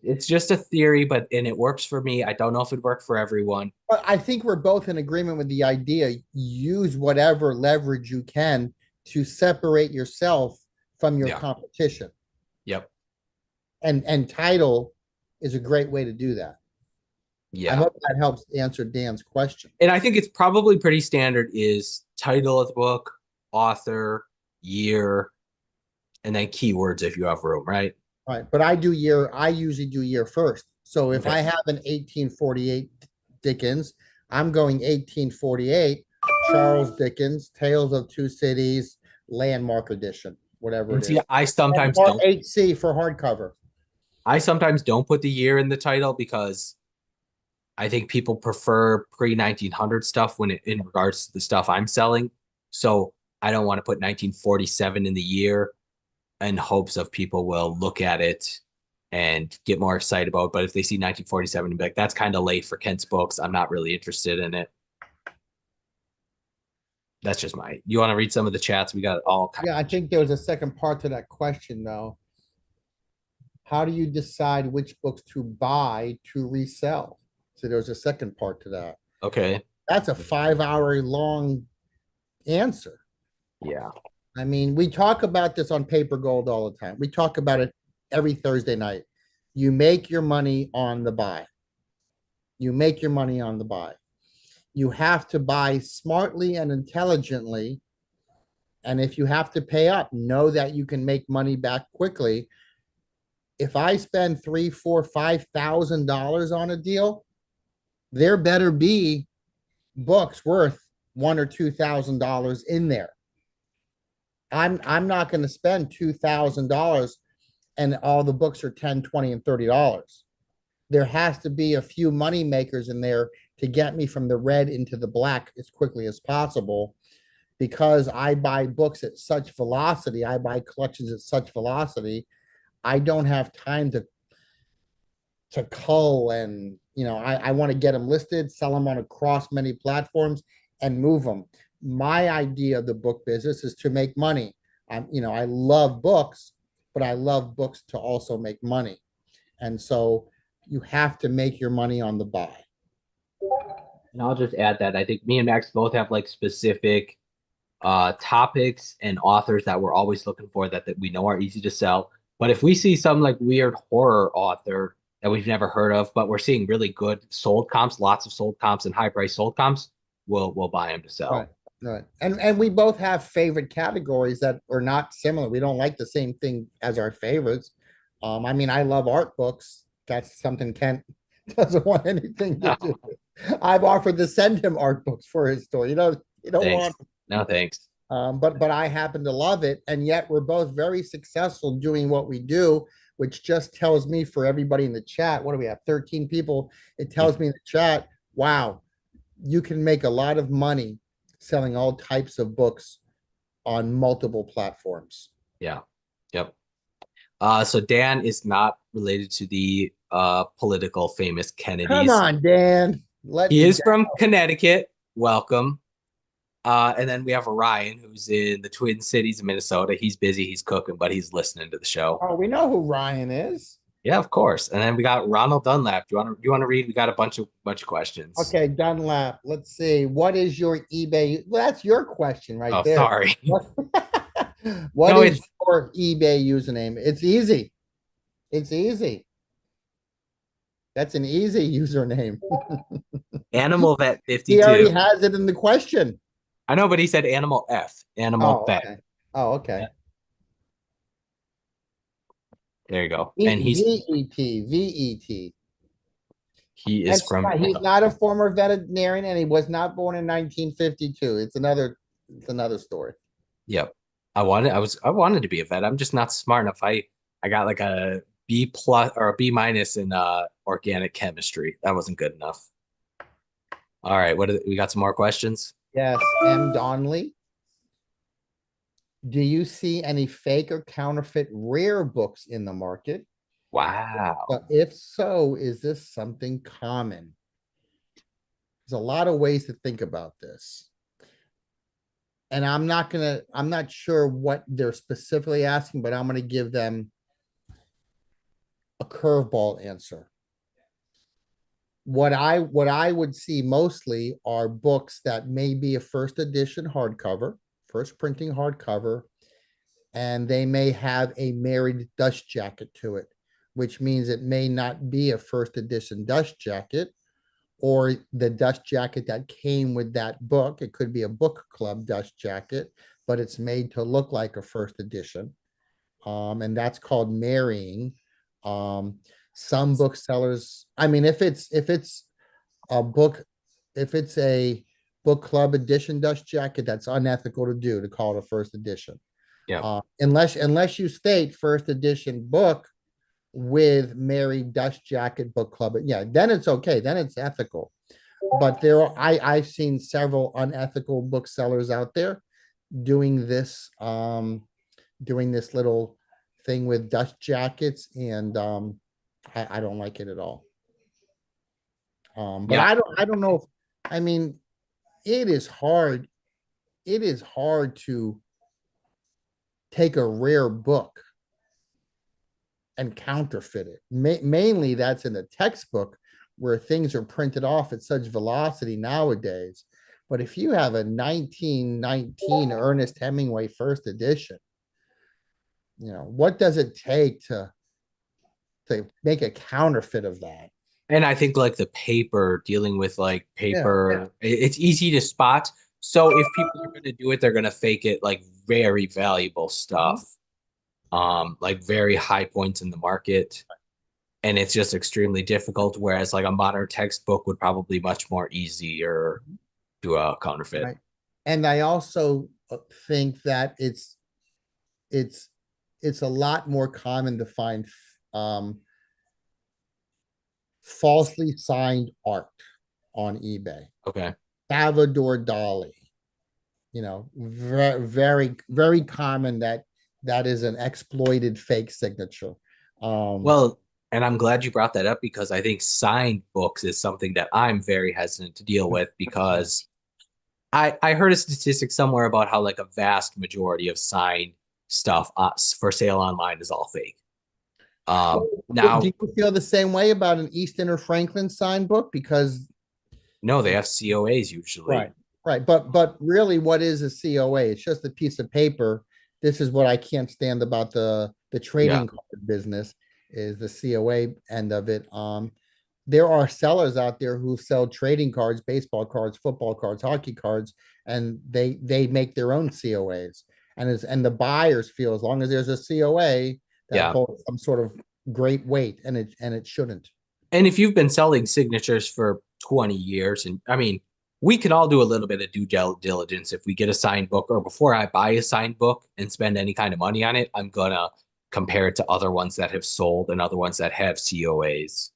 Speaker 1: It's just a theory, and it works for me. I don't know if it worked for everyone.
Speaker 2: But I think we're both in agreement with the idea. Use whatever leverage you can to separate yourself from your
Speaker 1: Yeah.
Speaker 2: competition.
Speaker 1: Yep.
Speaker 2: And title is a great way to do that. I
Speaker 1: Yeah.
Speaker 2: hope that helps answer Dan's question.
Speaker 1: And I think it's probably pretty standard is title of the book, author, year, and then keywords if you have room, right?
Speaker 2: Right. But I usually do year first. So if I have an 1848 Dickens, I'm going 1848, Charles Dickens, Tales of Two Cities, Landmark Edition, whatever
Speaker 1: And
Speaker 2: it
Speaker 1: see,
Speaker 2: is.
Speaker 1: I sometimes
Speaker 2: Or
Speaker 1: don't
Speaker 2: 8C for hardcover.
Speaker 1: put the year in the title because I think people prefer pre-1900 stuff in regards to the stuff I'm selling. So I don't want to put 1947 in the year in hopes of people will look at it and get more excited about it. But if they see 1947 and be like, that's kind of late for Kent's books, I'm not really interested in it. That's just you want to read some of the chats? We got all kinds.
Speaker 2: Yeah, I think there was a second part to that question, though. How do you decide which books to buy to resell? So there's a second part to that.
Speaker 1: Okay.
Speaker 2: That's a 5 hour long answer.
Speaker 1: Yeah.
Speaker 2: I mean, we talk about this on Paper Gold all the time. We talk about it every Thursday night. You make your money on the buy. You make your money on the buy. You have to buy smartly and intelligently. And if you have to pay up, know that you can make money back quickly. If I spend $3, $4, $5,000 on a deal, there better be books worth $1,000 or $2,000 in there. I'm not going to spend $2,000 and all the books are $10, $20, and $30. There has to be a few money makers in there to get me from the red into the black as quickly as possible, because I buy books at such velocity. I buy collections at such velocity. I don't have time to cull and, I want to get them listed, sell them on across many platforms and move them. My idea of the book business is to make money. I love books, but I love books to also make money. And so you have to make your money on the buy.
Speaker 3: And I'll just add that I think me and Max both have like specific topics and authors that we're always looking for that we know are easy to sell. But if we see some like weird horror author that we've never heard of, but we're seeing really good sold comps, lots of sold comps and high price sold comps, we'll buy them to sell.
Speaker 2: Right. Right. And we both have favorite categories that are not similar. We don't like the same thing as our favorites. I mean, I love art books. That's something Kent doesn't want anything to do with. I've offered to send him art books for his store. You don't
Speaker 1: Thanks.
Speaker 2: want.
Speaker 1: No, thanks.
Speaker 2: But I happen to love it, and yet we're both very successful doing what we do, which just tells me, for everybody in the chat, what do we have? 13 people. It tells me in the chat, wow, you can make a lot of money selling all types of books on multiple platforms.
Speaker 1: Yeah. Yep. So Dan is not related to the political famous Kennedys.
Speaker 2: Come on, Dan.
Speaker 1: He is from Connecticut. Welcome. And then we have Ryan, who's in the Twin Cities of Minnesota. He's busy, he's cooking, but he's listening to the show.
Speaker 2: Oh, we know who Ryan is.
Speaker 1: Yeah, of course. And then we got Ronald Dunlap. Do you want to read? We got a bunch of questions.
Speaker 2: Okay, Dunlap. Let's see. What is your eBay? Well, that's your question right there.
Speaker 1: Sorry.
Speaker 2: What is your eBay username? It's easy. It's easy. That's an easy username.
Speaker 1: Animal Vet 52.
Speaker 2: He already has it in the question.
Speaker 1: I know, but he said Animal F. Animal Vet.
Speaker 2: Okay. Oh, okay.
Speaker 1: Yeah. There you go. And he's
Speaker 2: VET.
Speaker 1: He is from.
Speaker 2: He's not a former veterinarian, and he was not born in 1952. It's another story.
Speaker 1: Yep. I wanted to be a vet. I'm just not smart enough. I got like a B+ or a B- in organic chemistry. That wasn't good enough. All right, we got some more questions?
Speaker 2: Yes, M. Donnelly. Do you see any fake or counterfeit rare books in the market?
Speaker 1: Wow.
Speaker 2: If so, is this something common? There's a lot of ways to think about this. And I'm not sure what they're specifically asking, but I'm going to give them a curveball answer. What I would see mostly are books that may be a first edition hardcover, first printing hardcover, and they may have a married dust jacket to it, which means it may not be a first edition dust jacket or the dust jacket that came with that book. It could be a book club dust jacket, but it's made to look like a first edition. And that's called marrying. Some booksellers, I mean, if it's a book club edition dust jacket, that's unethical to call it a first edition.
Speaker 1: Yeah.
Speaker 2: Unless you state first edition book with married dust jacket book club, yeah, then it's okay. Then it's ethical. But I've seen several unethical booksellers out there doing this little thing with dust jackets, and I don't like it at all. But yeah. I don't know. I mean, it is hard. it is hard to take a rare book and counterfeit it. Mainly that's in a textbook where things are printed off at such velocity nowadays. But if you have a 1919 Ernest Hemingway first edition, what does it take to make a counterfeit of that?
Speaker 1: And I think like the paper, dealing with like
Speaker 2: Yeah.
Speaker 1: paper, it's easy to spot. So if people are going to do it, they're going to fake it like very valuable stuff, like very high points in the market. And it's just extremely difficult. Whereas like a modern textbook would probably much more easier to counterfeit.
Speaker 2: Right. And I also think that it's a lot more common to find falsely signed art on eBay.
Speaker 1: Okay.
Speaker 2: Salvador Dali, very, very, very common that is an exploited fake signature.
Speaker 1: Well, and I'm glad you brought that up because I think signed books is something that I'm very hesitant to deal with because I heard a statistic somewhere about how like a vast majority of signed stuff for sale online is all fake. Now,
Speaker 2: do you feel the same way about an Easton or Franklin signed book? Because
Speaker 1: no, they have COAs usually.
Speaker 2: right. But really, what is a COA? It's just a piece of paper. This is what I can't stand about the trading card business is the COA end of it. There are sellers out there who sell trading cards, baseball cards, football cards, hockey cards, and they make their own COAs. And the buyers feel as long as there's a COA that holds some sort of great weight, and it shouldn't.
Speaker 1: And if you've been selling signatures for 20 years, and I mean, we can all do a little bit of due diligence. If we get a signed book, or before I buy a signed book and spend any kind of money on it, I'm gonna compare it to other ones that have sold and other ones that have COAs,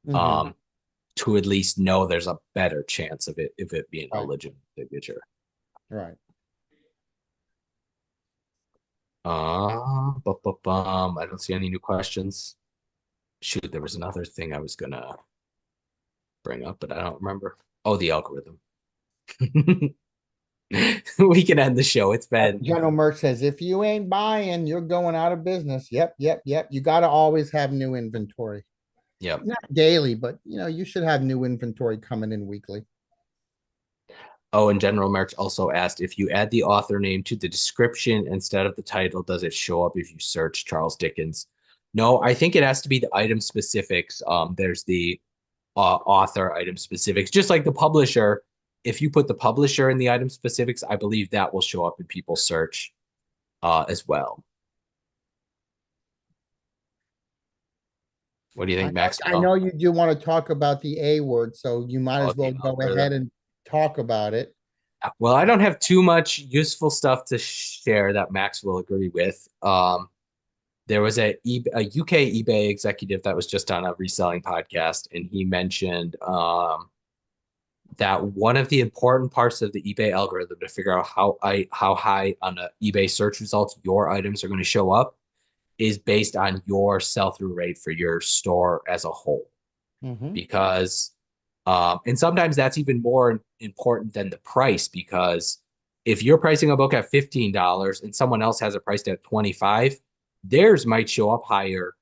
Speaker 1: to at least know there's a better chance of it being a legitimate signature.
Speaker 2: Right.
Speaker 1: I don't see any new questions. Shoot, there was another thing I was gonna bring up, but I don't remember. Oh, the algorithm. We can end the show. It's been
Speaker 2: General Merch says, if you ain't buying, you're going out of business. Yep. You got to always have new inventory.
Speaker 1: Yep.
Speaker 2: Not daily, but you should have new inventory coming in weekly.
Speaker 1: Oh, and General Merch also asked, if you add the author name to the description instead of the title, does it show up if you search Charles Dickens? No, I think it has to be the item specifics. There's the author item specifics, just like the publisher. If you put the publisher in the item specifics, I believe that will show up in people's search as well. What do you think, Max?
Speaker 2: I know you do want to talk about the A word, so you might as well go ahead and talk about it.
Speaker 1: Well, I don't have too much useful stuff to share that Max will agree with. There was a UK eBay executive that was just on a reselling podcast, and he mentioned that one of the important parts of the eBay algorithm to figure out how high on the eBay search results your items are going to show up is based on your sell-through rate for your store as a whole. Because and sometimes that's even more important than the price, because if you're pricing a book at $15 and someone else has it priced at $25, theirs might show up higher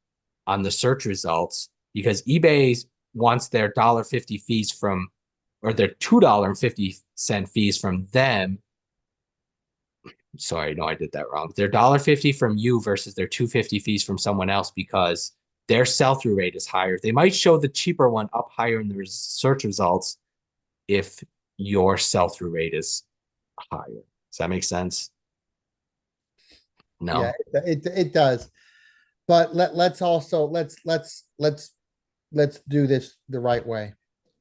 Speaker 1: on the search results because eBay wants their $1.50 fees from, or their $2.50 fees from them. Sorry, no, I did that wrong. Their $1.50 from you versus their $2.50 fees from someone else, because their sell-through rate is higher. They might show the cheaper one up higher in the search results if your sell-through rate is higher. Does that make sense? No.
Speaker 2: Yeah, it does. But let's also let's do this the right way.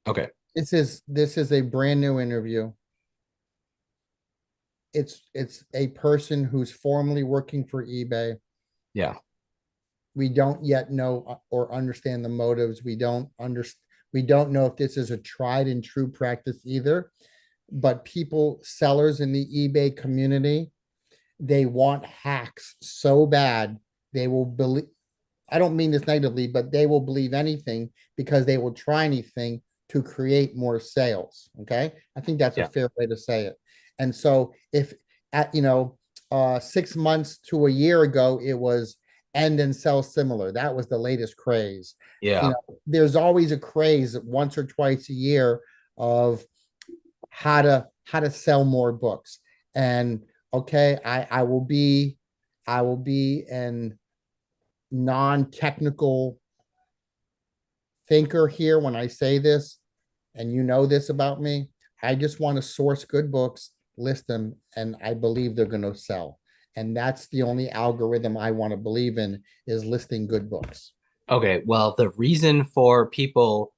Speaker 1: Okay.
Speaker 2: This is a brand new interview. It's a person who's formerly working for eBay.
Speaker 1: Yeah.
Speaker 2: We don't yet know or understand the motives. We don't know if this is a tried and true practice either. But sellers in the eBay community, they want hacks so bad they will believe. I don't mean this negatively, but they will believe anything because they will try anything to create more sales. Okay, I think that's a fair way to say it. And so if at, 6 months to a year ago, it was end and sell similar. That was the latest craze.
Speaker 1: Yeah.
Speaker 2: There's always a craze once or twice a year of how to sell more books. And okay, I will be an non-technical thinker here when I say this, and you know this about me. I just want to source good books, list them, and I believe they're going to sell. And that's the only algorithm I want to believe in, is listing good books.
Speaker 1: Okay, well, the reason for people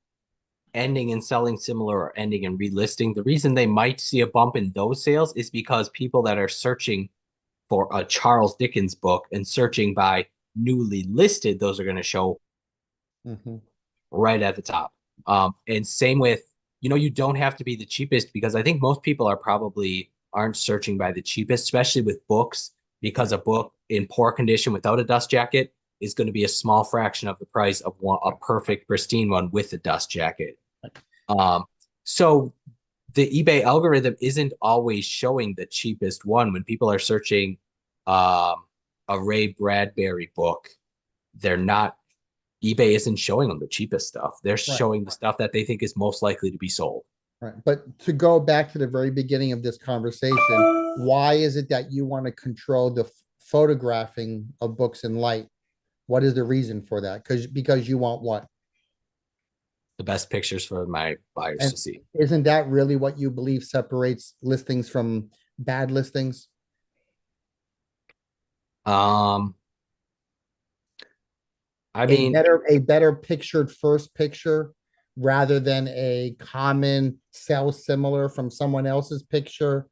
Speaker 1: ending and selling similar or ending and relisting, the reason they might see a bump in those sales is because people that are searching for a Charles Dickens book and searching by newly listed, those are going to show
Speaker 2: Mhm.
Speaker 1: right at the top. And same with, you don't have to be the cheapest, because I think most people aren't searching by the cheapest, especially with books, because a book in poor condition without a dust jacket is going to be a small fraction of the price of a perfect pristine one with a dust jacket. Um, so the eBay algorithm isn't always showing the cheapest one. When people are searching a Ray Bradbury book, they're not, eBay isn't showing them the cheapest stuff. They're
Speaker 2: Right.
Speaker 1: showing the stuff that they think is most likely to be sold.
Speaker 2: Right. But to go back to the very beginning of this conversation, why is it that you want to control the photographing of books in light? What is the reason for that? Because you want what?
Speaker 1: The best pictures for my buyers
Speaker 2: And
Speaker 1: to see.
Speaker 2: isn't that really what you believe separates listings from bad listings?
Speaker 1: Um, I
Speaker 2: A
Speaker 1: mean,
Speaker 2: better pictured first picture rather than a common sell similar from someone else's picture.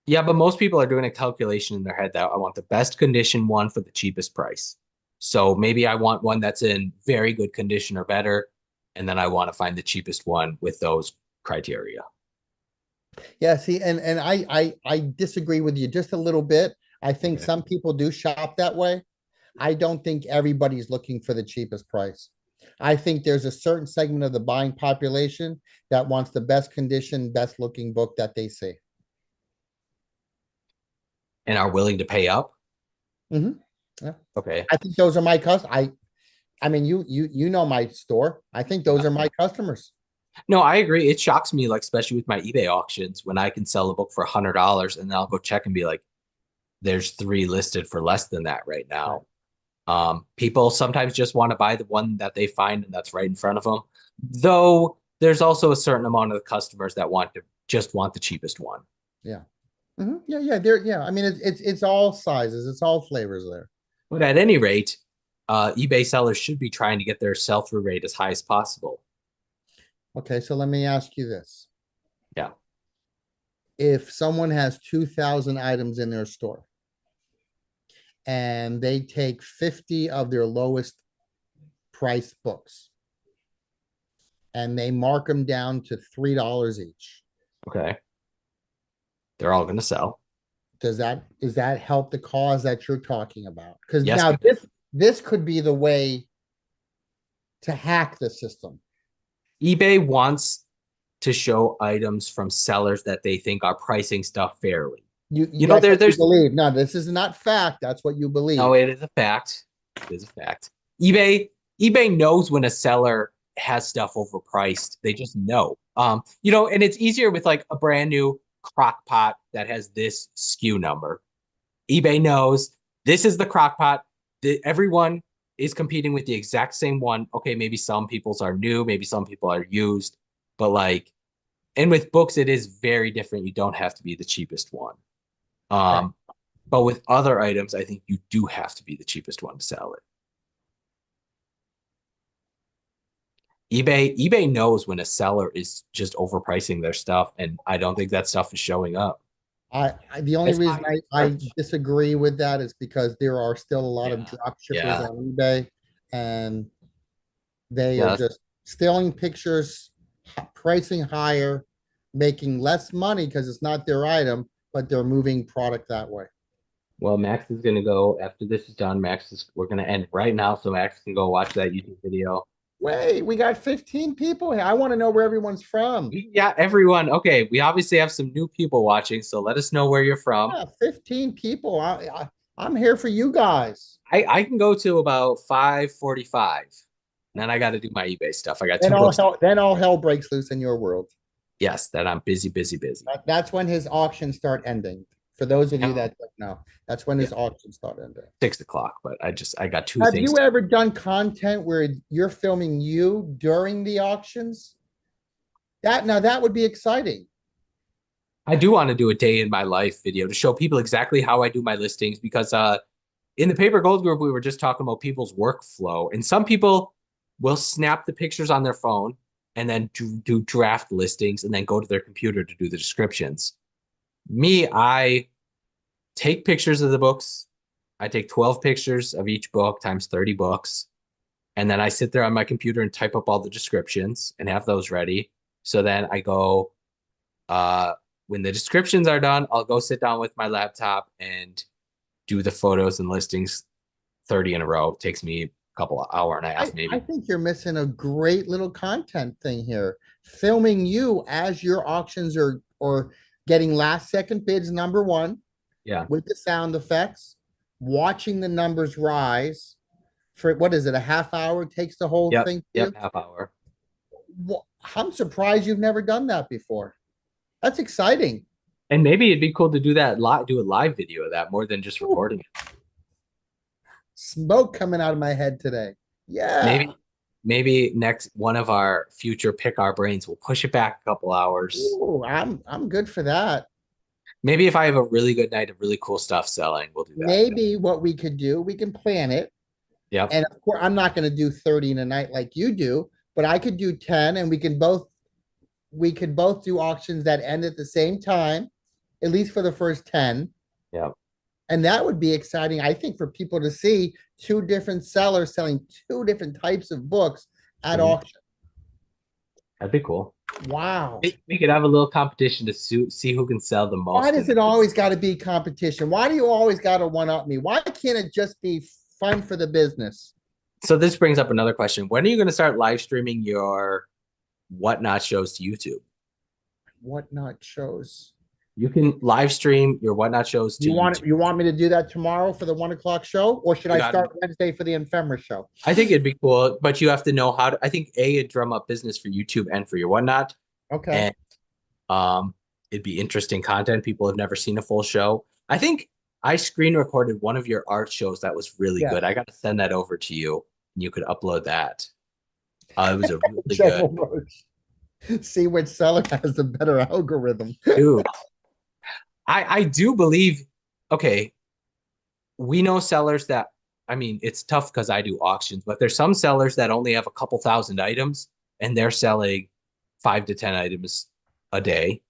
Speaker 1: yeah, but most people are doing a calculation in their head that I want the best condition one for the cheapest price. So maybe I want one that's in very good condition or better, and then I want to find the cheapest one with those criteria.
Speaker 2: Yeah, see, and I disagree with you just a little bit. I think
Speaker 1: Okay.
Speaker 2: some people do shop that way. I don't think everybody's looking for the cheapest price. I think there's a certain segment of the buying population that wants the best condition, best looking book that they see.
Speaker 1: And are willing to pay up.
Speaker 2: Mhm. Yeah.
Speaker 1: Okay.
Speaker 2: I think those are my I mean, you know my store. I think those
Speaker 1: Yeah.
Speaker 2: are my customers.
Speaker 1: No, I agree. It shocks me, like, especially with my eBay auctions, when I can sell a book for $100 and then I'll go check and be like, there's three listed for less than that right
Speaker 2: Right.
Speaker 1: now. People sometimes just want to buy the one that they find and that's right in front of them. Though there's also a certain amount of the customers that want the cheapest one.
Speaker 2: Yeah. Yeah, yeah, yeah. I mean, it's all sizes, it's all flavors there.
Speaker 1: But at any rate, eBay sellers should be trying to get their sell-through rate as high as possible.
Speaker 2: Okay, so let me ask you this.
Speaker 1: Yeah.
Speaker 2: If someone has 2,000 items in their store and they take 50 of their lowest priced books and they mark them down to $3 each,
Speaker 1: Okay. They're all going to sell.
Speaker 2: does that help the cause that you're talking about? Because
Speaker 1: Yes,
Speaker 2: now
Speaker 1: because
Speaker 2: this could be the way to hack the system.
Speaker 1: eBay wants to show items from sellers that they think are pricing stuff fairly.
Speaker 2: That's what you
Speaker 1: There's
Speaker 2: believe. No, this is not fact. That's what you believe.
Speaker 1: no, it is a fact. It is a fact. eBay knows when a seller has stuff overpriced. They just know. And it's easier with like a brand new crock pot that has this SKU number. eBay knows this is the crock pot. Everyone is competing with the exact same one. Okay, maybe some people's are new, maybe some people are used, but like, and with books, it is very different. You don't have to be the cheapest one.
Speaker 2: Right.
Speaker 1: But with other items, I think you do have to be the cheapest one to sell it. eBay knows when a seller is just overpricing their stuff, and I don't think that stuff is showing up.
Speaker 2: The only
Speaker 1: It's
Speaker 2: reason
Speaker 1: high
Speaker 2: I
Speaker 1: search.
Speaker 2: disagree with that is because there are still a lot of
Speaker 1: Yeah.
Speaker 2: drop shippers
Speaker 1: Yeah.
Speaker 2: on eBay, and they are
Speaker 1: Yeah.
Speaker 2: just stealing pictures, pricing higher, making less money because it's not their item, but they're moving product that way.
Speaker 1: Well, Max is gonna go after this is done. We're gonna end right now, so Max can go watch that YouTube video.
Speaker 2: Wait, we got 15 people here. I want to know where everyone's from.
Speaker 1: Yeah, everyone. Okay, we obviously have some new people watching, so let us know where you're from.
Speaker 2: Yeah, 15 people. I'm here for you guys.
Speaker 1: I can go to about 5:45. Then I got to do my eBay stuff. I got
Speaker 2: Then
Speaker 1: two
Speaker 2: all
Speaker 1: books.
Speaker 2: hell, then all hell breaks loose in your world.
Speaker 1: Yes, then I'm busy, busy, busy.
Speaker 2: That's when his auctions start ending. For those of you
Speaker 1: Yeah.
Speaker 2: that don't know, that's when his auctions start ending.
Speaker 1: 6 o'clock, but I got two
Speaker 2: Have
Speaker 1: things.
Speaker 2: you ever done content where you're filming you during the auctions? That would be exciting.
Speaker 1: I do want to do a day in my life video to show people exactly how I do my listings because in the Paper Gold group we were just talking about people's workflow, and some people will snap the pictures on their phone and then do draft listings and then go to their computer to do the descriptions. Me, I take pictures of the books. I take 12 pictures of each book times 30 books. And then I sit there on my computer and type up all the descriptions and have those ready. So then I go, when the descriptions are done, I'll go sit down with my laptop and do the photos and listings 30 in a row. It takes me a couple of hour and a half, maybe.
Speaker 2: I think you're missing a great little content thing here. Filming you as your auctions are or getting last second bids number one.
Speaker 1: Yeah.
Speaker 2: With the sound effects, watching the numbers rise for what is it, a half hour takes the whole thing?
Speaker 1: Yep, half hour.
Speaker 2: I'm surprised you've never done that before. That's exciting.
Speaker 1: And maybe it'd be cool to do that live, do a live video of that more than just recording it.
Speaker 2: Smoke coming out of my head today. Yeah.
Speaker 1: Maybe next one of our future Pick Our Brains will push it back a couple hours.
Speaker 2: Ooh, I'm good for that.
Speaker 1: Maybe if I have a really good night of really cool stuff selling, we'll do that.
Speaker 2: Maybe what we could do, we can plan it.
Speaker 1: Yep.
Speaker 2: And of course, I'm not going to do 30 in a night like you do, but I could do 10 and we could both do auctions that end at the same time, at least for the first 10.
Speaker 1: Yep.
Speaker 2: And that would be exciting, I think, for people to see two different sellers selling two different types of books at auction.
Speaker 1: That'd be cool.
Speaker 2: Wow.
Speaker 1: We could have a little competition to see who can sell the most.
Speaker 2: Why does it always got to be competition? Why do you always got to one up me? Why can't it just be fun for the business?
Speaker 1: So this brings up another question. When are you going to start live streaming your Whatnot shows to YouTube?
Speaker 2: Whatnot shows.
Speaker 1: You can live stream your Whatnot shows to YouTube.
Speaker 2: You want me to do that tomorrow for the 1 o'clock show, or should I start Wednesday for the Ephemera show?
Speaker 1: I think it'd be cool, but you have to know how to. I think it'd drum up business for YouTube and for your Whatnot.
Speaker 2: Okay.
Speaker 1: And it'd be interesting content. People have never seen a full show. I think I screen recorded one of your art shows that was really good. I got to send that over to you, and you could upload that. It was a really good.
Speaker 2: See which seller has the better algorithm.
Speaker 1: Dude, I do believe, okay, we know sellers that, I mean, it's tough because I do auctions, but there's some sellers that only have a couple thousand items and they're selling 5 to 10 items a day.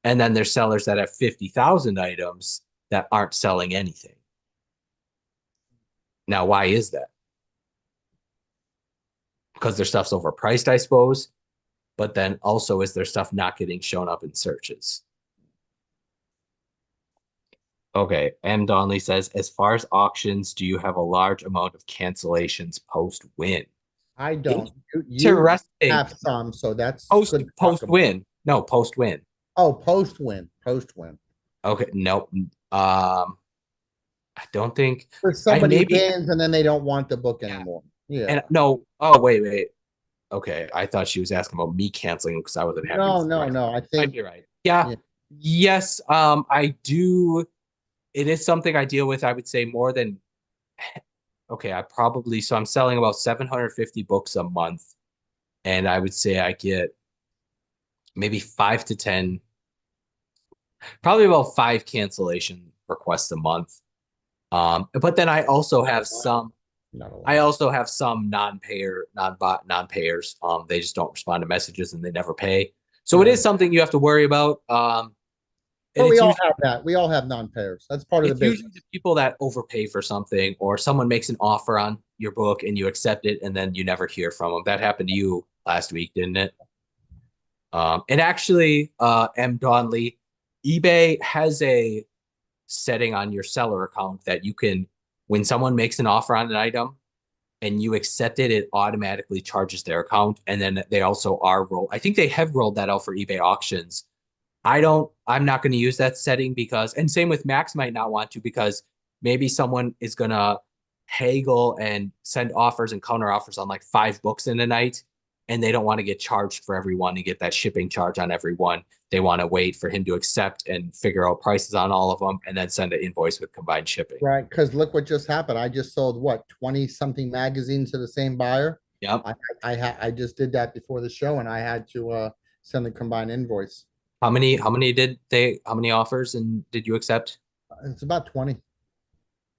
Speaker 1: And then there's sellers that have 50,000 items that aren't selling anything. Now, why is that? Because their stuff's overpriced, I suppose. But then also, is their stuff not getting shown up in searches? Okay, M. Donnelly says, as far as auctions, do you have a large amount of cancellations post-win?
Speaker 2: I don't.
Speaker 1: You
Speaker 2: have some, so that's
Speaker 1: post-win. No, post-win.
Speaker 2: Oh, post-win. Post-win.
Speaker 1: Okay, nope. I don't think.
Speaker 2: For somebody wins and then they don't want the book anymore. Yeah.
Speaker 1: And no. Oh, wait. Okay, I thought she was asking about me canceling because I wasn't happy.
Speaker 2: No. I think
Speaker 1: you're right. Yeah. Yes. I do. It is something I deal with. I would say more than. Okay, so I'm selling about 750 books a month, and I would say I get maybe 5 to 10, probably about 5 cancellation requests a month. But then I also have some. I also have some non-payers. They just don't respond to messages and they never pay. So it is something you have to worry about.
Speaker 2: But we all have that. We all have non-payers. That's part of the business.
Speaker 1: Usually the people that overpay for something, or someone makes an offer on your book and you accept it and then you never hear from them. That happened to you last week, didn't it? And actually, M. Donnelly, eBay has a setting on your seller account that you can, when someone makes an offer on an item, and you accept it, it automatically charges their account. And then they also are I think they have rolled that out for eBay auctions. I'm not going to use that setting because, and same with Max might not want to because maybe someone is going to haggle and send offers and counter offers on like 5 books in a night. And they don't want to get charged for everyone and get that shipping charge on everyone. They want to wait for him to accept and figure out prices on all of them and then send an invoice with combined shipping.
Speaker 2: Right, because look what just happened. I just sold what, 20 something magazines to the same buyer.
Speaker 1: Yep.
Speaker 2: I just did that before the show and I had to send the combined invoice.
Speaker 1: How many offers and did you accept?
Speaker 2: It's about 20.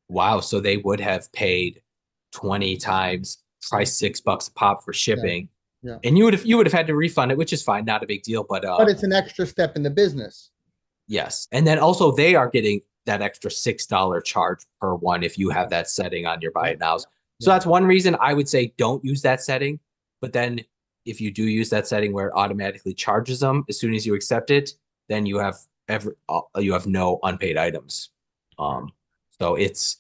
Speaker 1: Wow. So they would have paid 20 times price $6 a pop for shipping.
Speaker 2: Yeah.
Speaker 1: And you would have had to refund it, which is fine, not a big deal. But
Speaker 2: it's an extra step in the business.
Speaker 1: yes. And then also they are getting that extra $6 charge per one if you have that setting on your buy it nows. So that's one reason I would say don't use that setting. But then if you do use that setting where it automatically charges them as soon as you accept it, then you have no unpaid items. So it's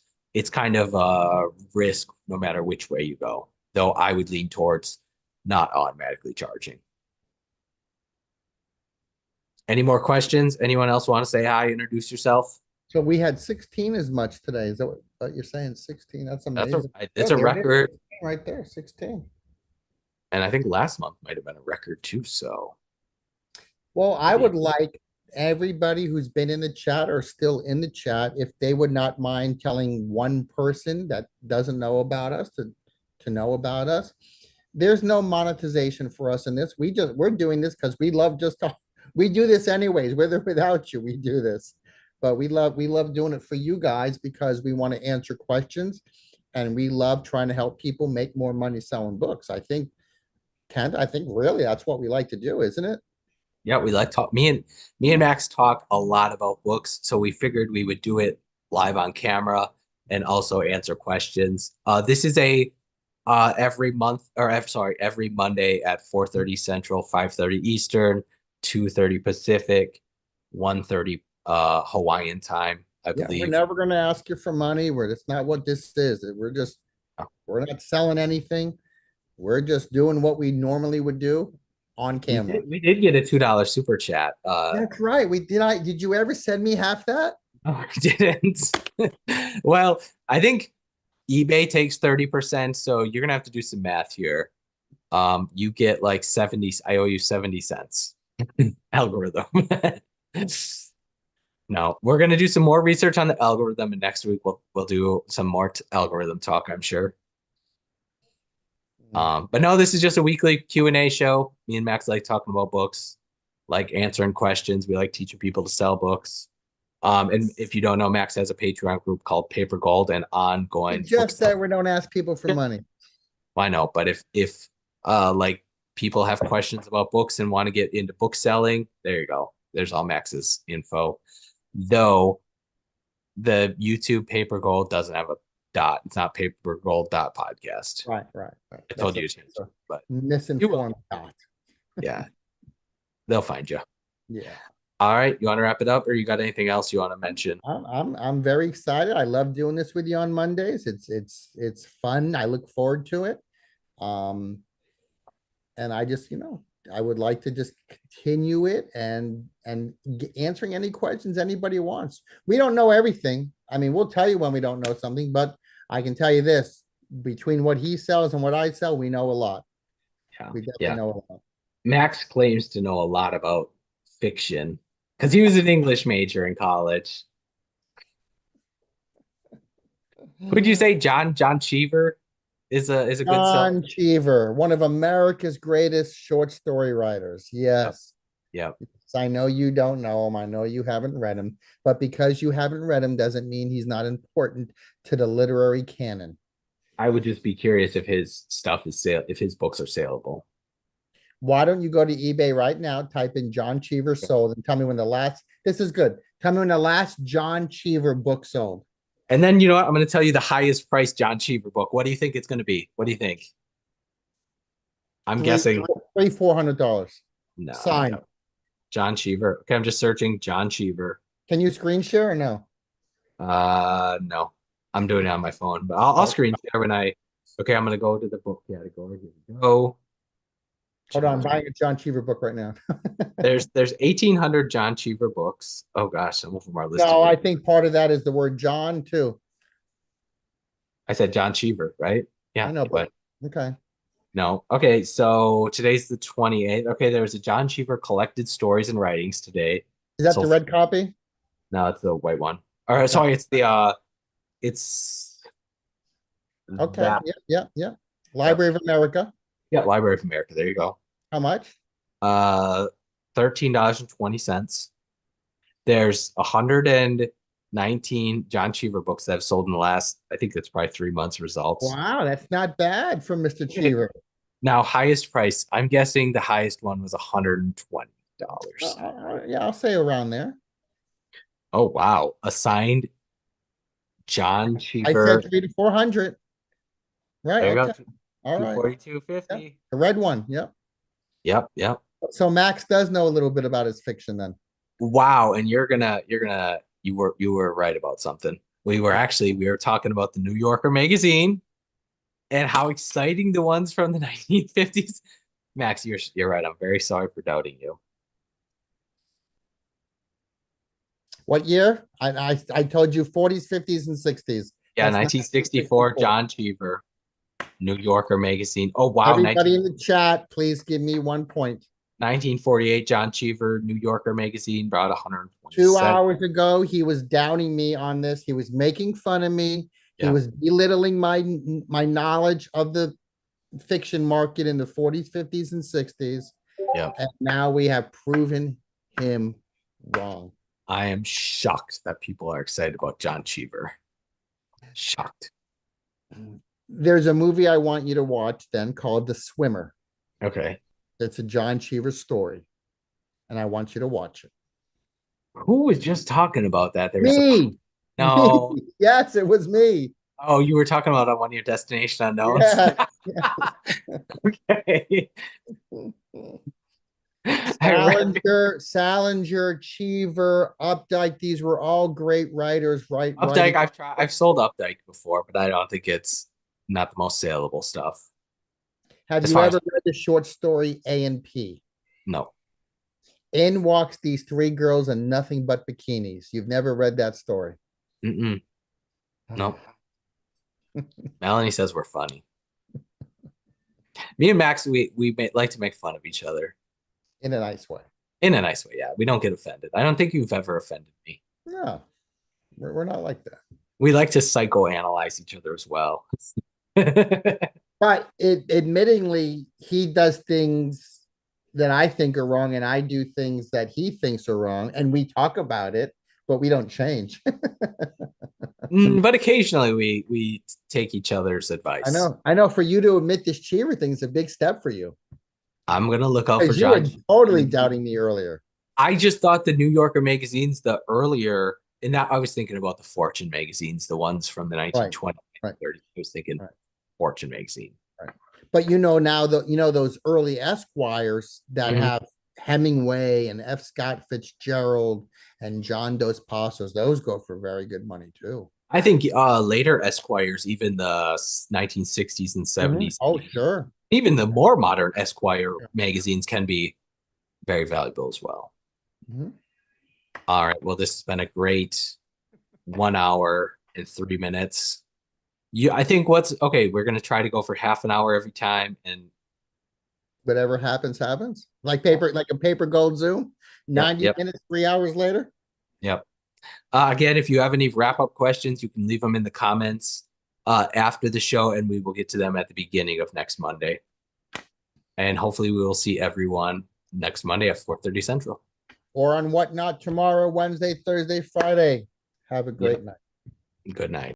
Speaker 1: kind of a risk no matter which way you go. Though I would lean towards not automatically charging. Any more questions? Anyone else want to say hi, introduce yourself?
Speaker 2: So we had 16 as much today. Is that what you're saying? 16? That's amazing.
Speaker 1: That's a record.
Speaker 2: Right there, 16.
Speaker 1: And I think last month might have been a record too. So,
Speaker 2: well, I would like everybody who's been in the chat or still in the chat, if they would not mind telling one person that doesn't know about us to know about us. There's no monetization for us in this. We're doing this because we love we do this anyways, with or without you, we do this. But we love doing it for you guys because we want to answer questions and we love trying to help people make more money selling books. I think, Kent, really that's what we like to do, isn't it?
Speaker 1: Yeah, we like talk. Me and Max talk a lot about books, so we figured we would do it live on camera and also answer questions. This is every Monday at 4:30 Central, 5:30 Eastern, 2:30 Pacific, 1:30 Hawaiian time, I believe.
Speaker 2: We're never going to ask you for money. That's not what this is. We're not selling anything. We're just doing what we normally would do on camera.
Speaker 1: We did get a $2 super chat.
Speaker 2: That's right. Did you ever send me half that?
Speaker 1: No, I didn't. Well, I think eBay takes 30%, so you're gonna have to do some math here. You get like 70. I owe you 70 cents. Algorithm. No, we're gonna do some more research on the algorithm, and next week we'll do some more algorithm talk, I'm sure. But no, this is just a weekly Q&A show. Me and Max like talking about books, like answering questions. We like teaching people to sell books. And if you don't know, Max has a Patreon group called Paper Gold and ongoing.
Speaker 2: Just that we don't ask people for money.
Speaker 1: I know, but if like people have questions about books and want to get into book selling, there you go. There's all Max's info. Though the YouTube Paper Gold doesn't have a dot. It's not papergold.podcast.
Speaker 2: Right.
Speaker 1: I told you, but
Speaker 2: misinformed dot.
Speaker 1: Yeah, they'll find you.
Speaker 2: Yeah.
Speaker 1: All right, you want to wrap it up, or you got anything else you want to mention?
Speaker 2: I'm very excited. I love doing this with you on Mondays. It's fun. I look forward to it. And I just, I would like to just continue it and answering any questions anybody wants. We don't know everything. I mean, we'll tell you when we don't know something, but I can tell you this, between what he sells and what I sell, we know a lot.
Speaker 1: Yeah.
Speaker 2: We definitely know a lot.
Speaker 1: Max claims to know a lot about fiction because he was an English major in college. Would you say John Cheever is a good
Speaker 2: John Cheever, one of America's greatest short story writers. Yes.
Speaker 1: Yep.
Speaker 2: I know you don't know him. I know you haven't read him, but because you haven't read him doesn't mean he's not important to the literary canon.
Speaker 1: I would just be curious if his stuff is if his books are saleable.
Speaker 2: Why don't you go to eBay right now, type in John Cheever sold, and tell me when this is good. Tell me when the last John Cheever book sold.
Speaker 1: And then, you know what? I'm going to tell you the highest priced John Cheever book. What do you think it's going to be? What do you think? I'm guessing
Speaker 2: $400.
Speaker 1: No.
Speaker 2: Sign.
Speaker 1: John Cheever. Okay, I'm just searching John Cheever.
Speaker 2: Can you screen share or no?
Speaker 1: No. I'm doing it on my phone, but I'll screen share when I Okay, I'm gonna go to the book category. Here we go.
Speaker 2: Hold on, I'm buying a John Cheever book right now.
Speaker 1: There's 1,800 John Cheever books. Oh gosh, some of them are listed.
Speaker 2: No, I think part of that is the word John too.
Speaker 1: I said John Cheever, right? Yeah,
Speaker 2: I know,
Speaker 1: but
Speaker 2: okay.
Speaker 1: no. Okay, so today's the 28th. Okay, there's a John Cheever collected stories and writings today.
Speaker 2: Is that
Speaker 1: So
Speaker 2: the red copy?
Speaker 1: no, it's the white one. Or sorry, it's the it's
Speaker 2: Okay,
Speaker 1: that
Speaker 2: yeah. Library of America.
Speaker 1: yeah, Library of America. There you go.
Speaker 2: How much?
Speaker 1: Uh $13.20. There's 119 John Cheever books that have sold in the last, I think that's probably 3 months results.
Speaker 2: Wow, that's not bad from Mr. Cheever.
Speaker 1: Now, highest price, I'm guessing the highest one was $120.
Speaker 2: Yeah, I'll say around there.
Speaker 1: Oh wow. A signed John
Speaker 2: I
Speaker 1: Cheever.
Speaker 2: said 300 to 400. Right,
Speaker 1: There you
Speaker 2: okay,
Speaker 1: go.
Speaker 2: all right.
Speaker 1: 242.50.
Speaker 2: The red one, yep.
Speaker 1: Yep.
Speaker 2: So Max does know a little bit about his fiction then.
Speaker 1: Wow. And you were right about something. We were talking about the New Yorker magazine and how exciting the ones from the 1950s. Max, you're right. I'm very sorry for doubting you.
Speaker 2: What year? I told you 40s, 50s, and 60s.
Speaker 1: Yeah,
Speaker 2: That's
Speaker 1: 1964,
Speaker 2: 1964.
Speaker 1: John Cheever, New Yorker magazine. Oh wow,
Speaker 2: Everybody in the chat, please give me 1 point.
Speaker 1: 1948, John Cheever, New Yorker magazine, brought
Speaker 2: 2
Speaker 1: 127.
Speaker 2: hours ago, he was downing me on this. He was making fun of me. He
Speaker 1: Yeah.
Speaker 2: was belittling my knowledge of the fiction market in the 40s, 50s, and 60s.
Speaker 1: Yeah.
Speaker 2: And now we have proven him wrong.
Speaker 1: I am shocked that people are excited about John Cheever. Shocked.
Speaker 2: There's a movie I want you to watch then called The Swimmer.
Speaker 1: Okay.
Speaker 2: It's a John Cheever story. And I want you to watch it.
Speaker 1: Who was just talking about that?
Speaker 2: Me.
Speaker 1: No.
Speaker 2: Me. Yes, it was me.
Speaker 1: Oh, you were talking about on one of your Destination Unknowns?
Speaker 2: Yeah.
Speaker 1: Okay.
Speaker 2: Salinger, Cheever, Updike. These were all great writers, right?
Speaker 1: Updike, I've sold Updike before, but I don't think it's not the most saleable stuff.
Speaker 2: Have
Speaker 1: as
Speaker 2: you
Speaker 1: far
Speaker 2: ever
Speaker 1: as-
Speaker 2: read the short story A and P?
Speaker 1: No.
Speaker 2: In walks these three girls in nothing but bikinis. You've never read that story.
Speaker 1: Mm-mm. No. Melanie says we're funny. Me and Max, we like to make fun of each other.
Speaker 2: In a nice way.
Speaker 1: In a nice way, yeah. We don't get offended. I don't think you've ever offended me.
Speaker 2: No, we're not like that.
Speaker 1: We like to psychoanalyze each other as well.
Speaker 2: But admittingly, he does things that I think are wrong, and I do things that he thinks are wrong, and we talk about it, but we don't change.
Speaker 1: But occasionally we take each other's advice.
Speaker 2: I know. For you to admit this Cheever thing is a big step for you.
Speaker 1: I'm gonna look out for
Speaker 2: Because you were
Speaker 1: John.
Speaker 2: totally doubting me earlier.
Speaker 1: I just thought the New Yorker magazines, the earlier, and that I was thinking about the Fortune magazines, the ones from the 1920s,
Speaker 2: Right.
Speaker 1: 30s. I was thinking
Speaker 2: Right.
Speaker 1: Fortune magazine.
Speaker 2: But now those early Esquires that
Speaker 1: Mhm.
Speaker 2: have Hemingway and F. Scott Fitzgerald and John Dos Passos, those go for very good money too.
Speaker 1: I think later Esquires, even the 1960s and 70s,
Speaker 2: Oh, sure.
Speaker 1: even the more modern Esquire
Speaker 2: Yeah.
Speaker 1: magazines can be very valuable as well.
Speaker 2: Mhm.
Speaker 1: All right. Well, this has been a great 1 hour and 3 minutes. I think okay, we're gonna try to go for half an hour every time. And
Speaker 2: Whatever happens, happens. Like a paper gold Zoom. 90
Speaker 1: yep.
Speaker 2: minutes, 3 hours later.
Speaker 1: Yep. Again, if you have any wrap-up questions, you can leave them in the comments after the show, and we will get to them at the beginning of next Monday. And hopefully we will see everyone next Monday at 4:30 Central.
Speaker 2: Or on Whatnot tomorrow, Wednesday, Thursday, Friday. Have a great night.
Speaker 1: Good night.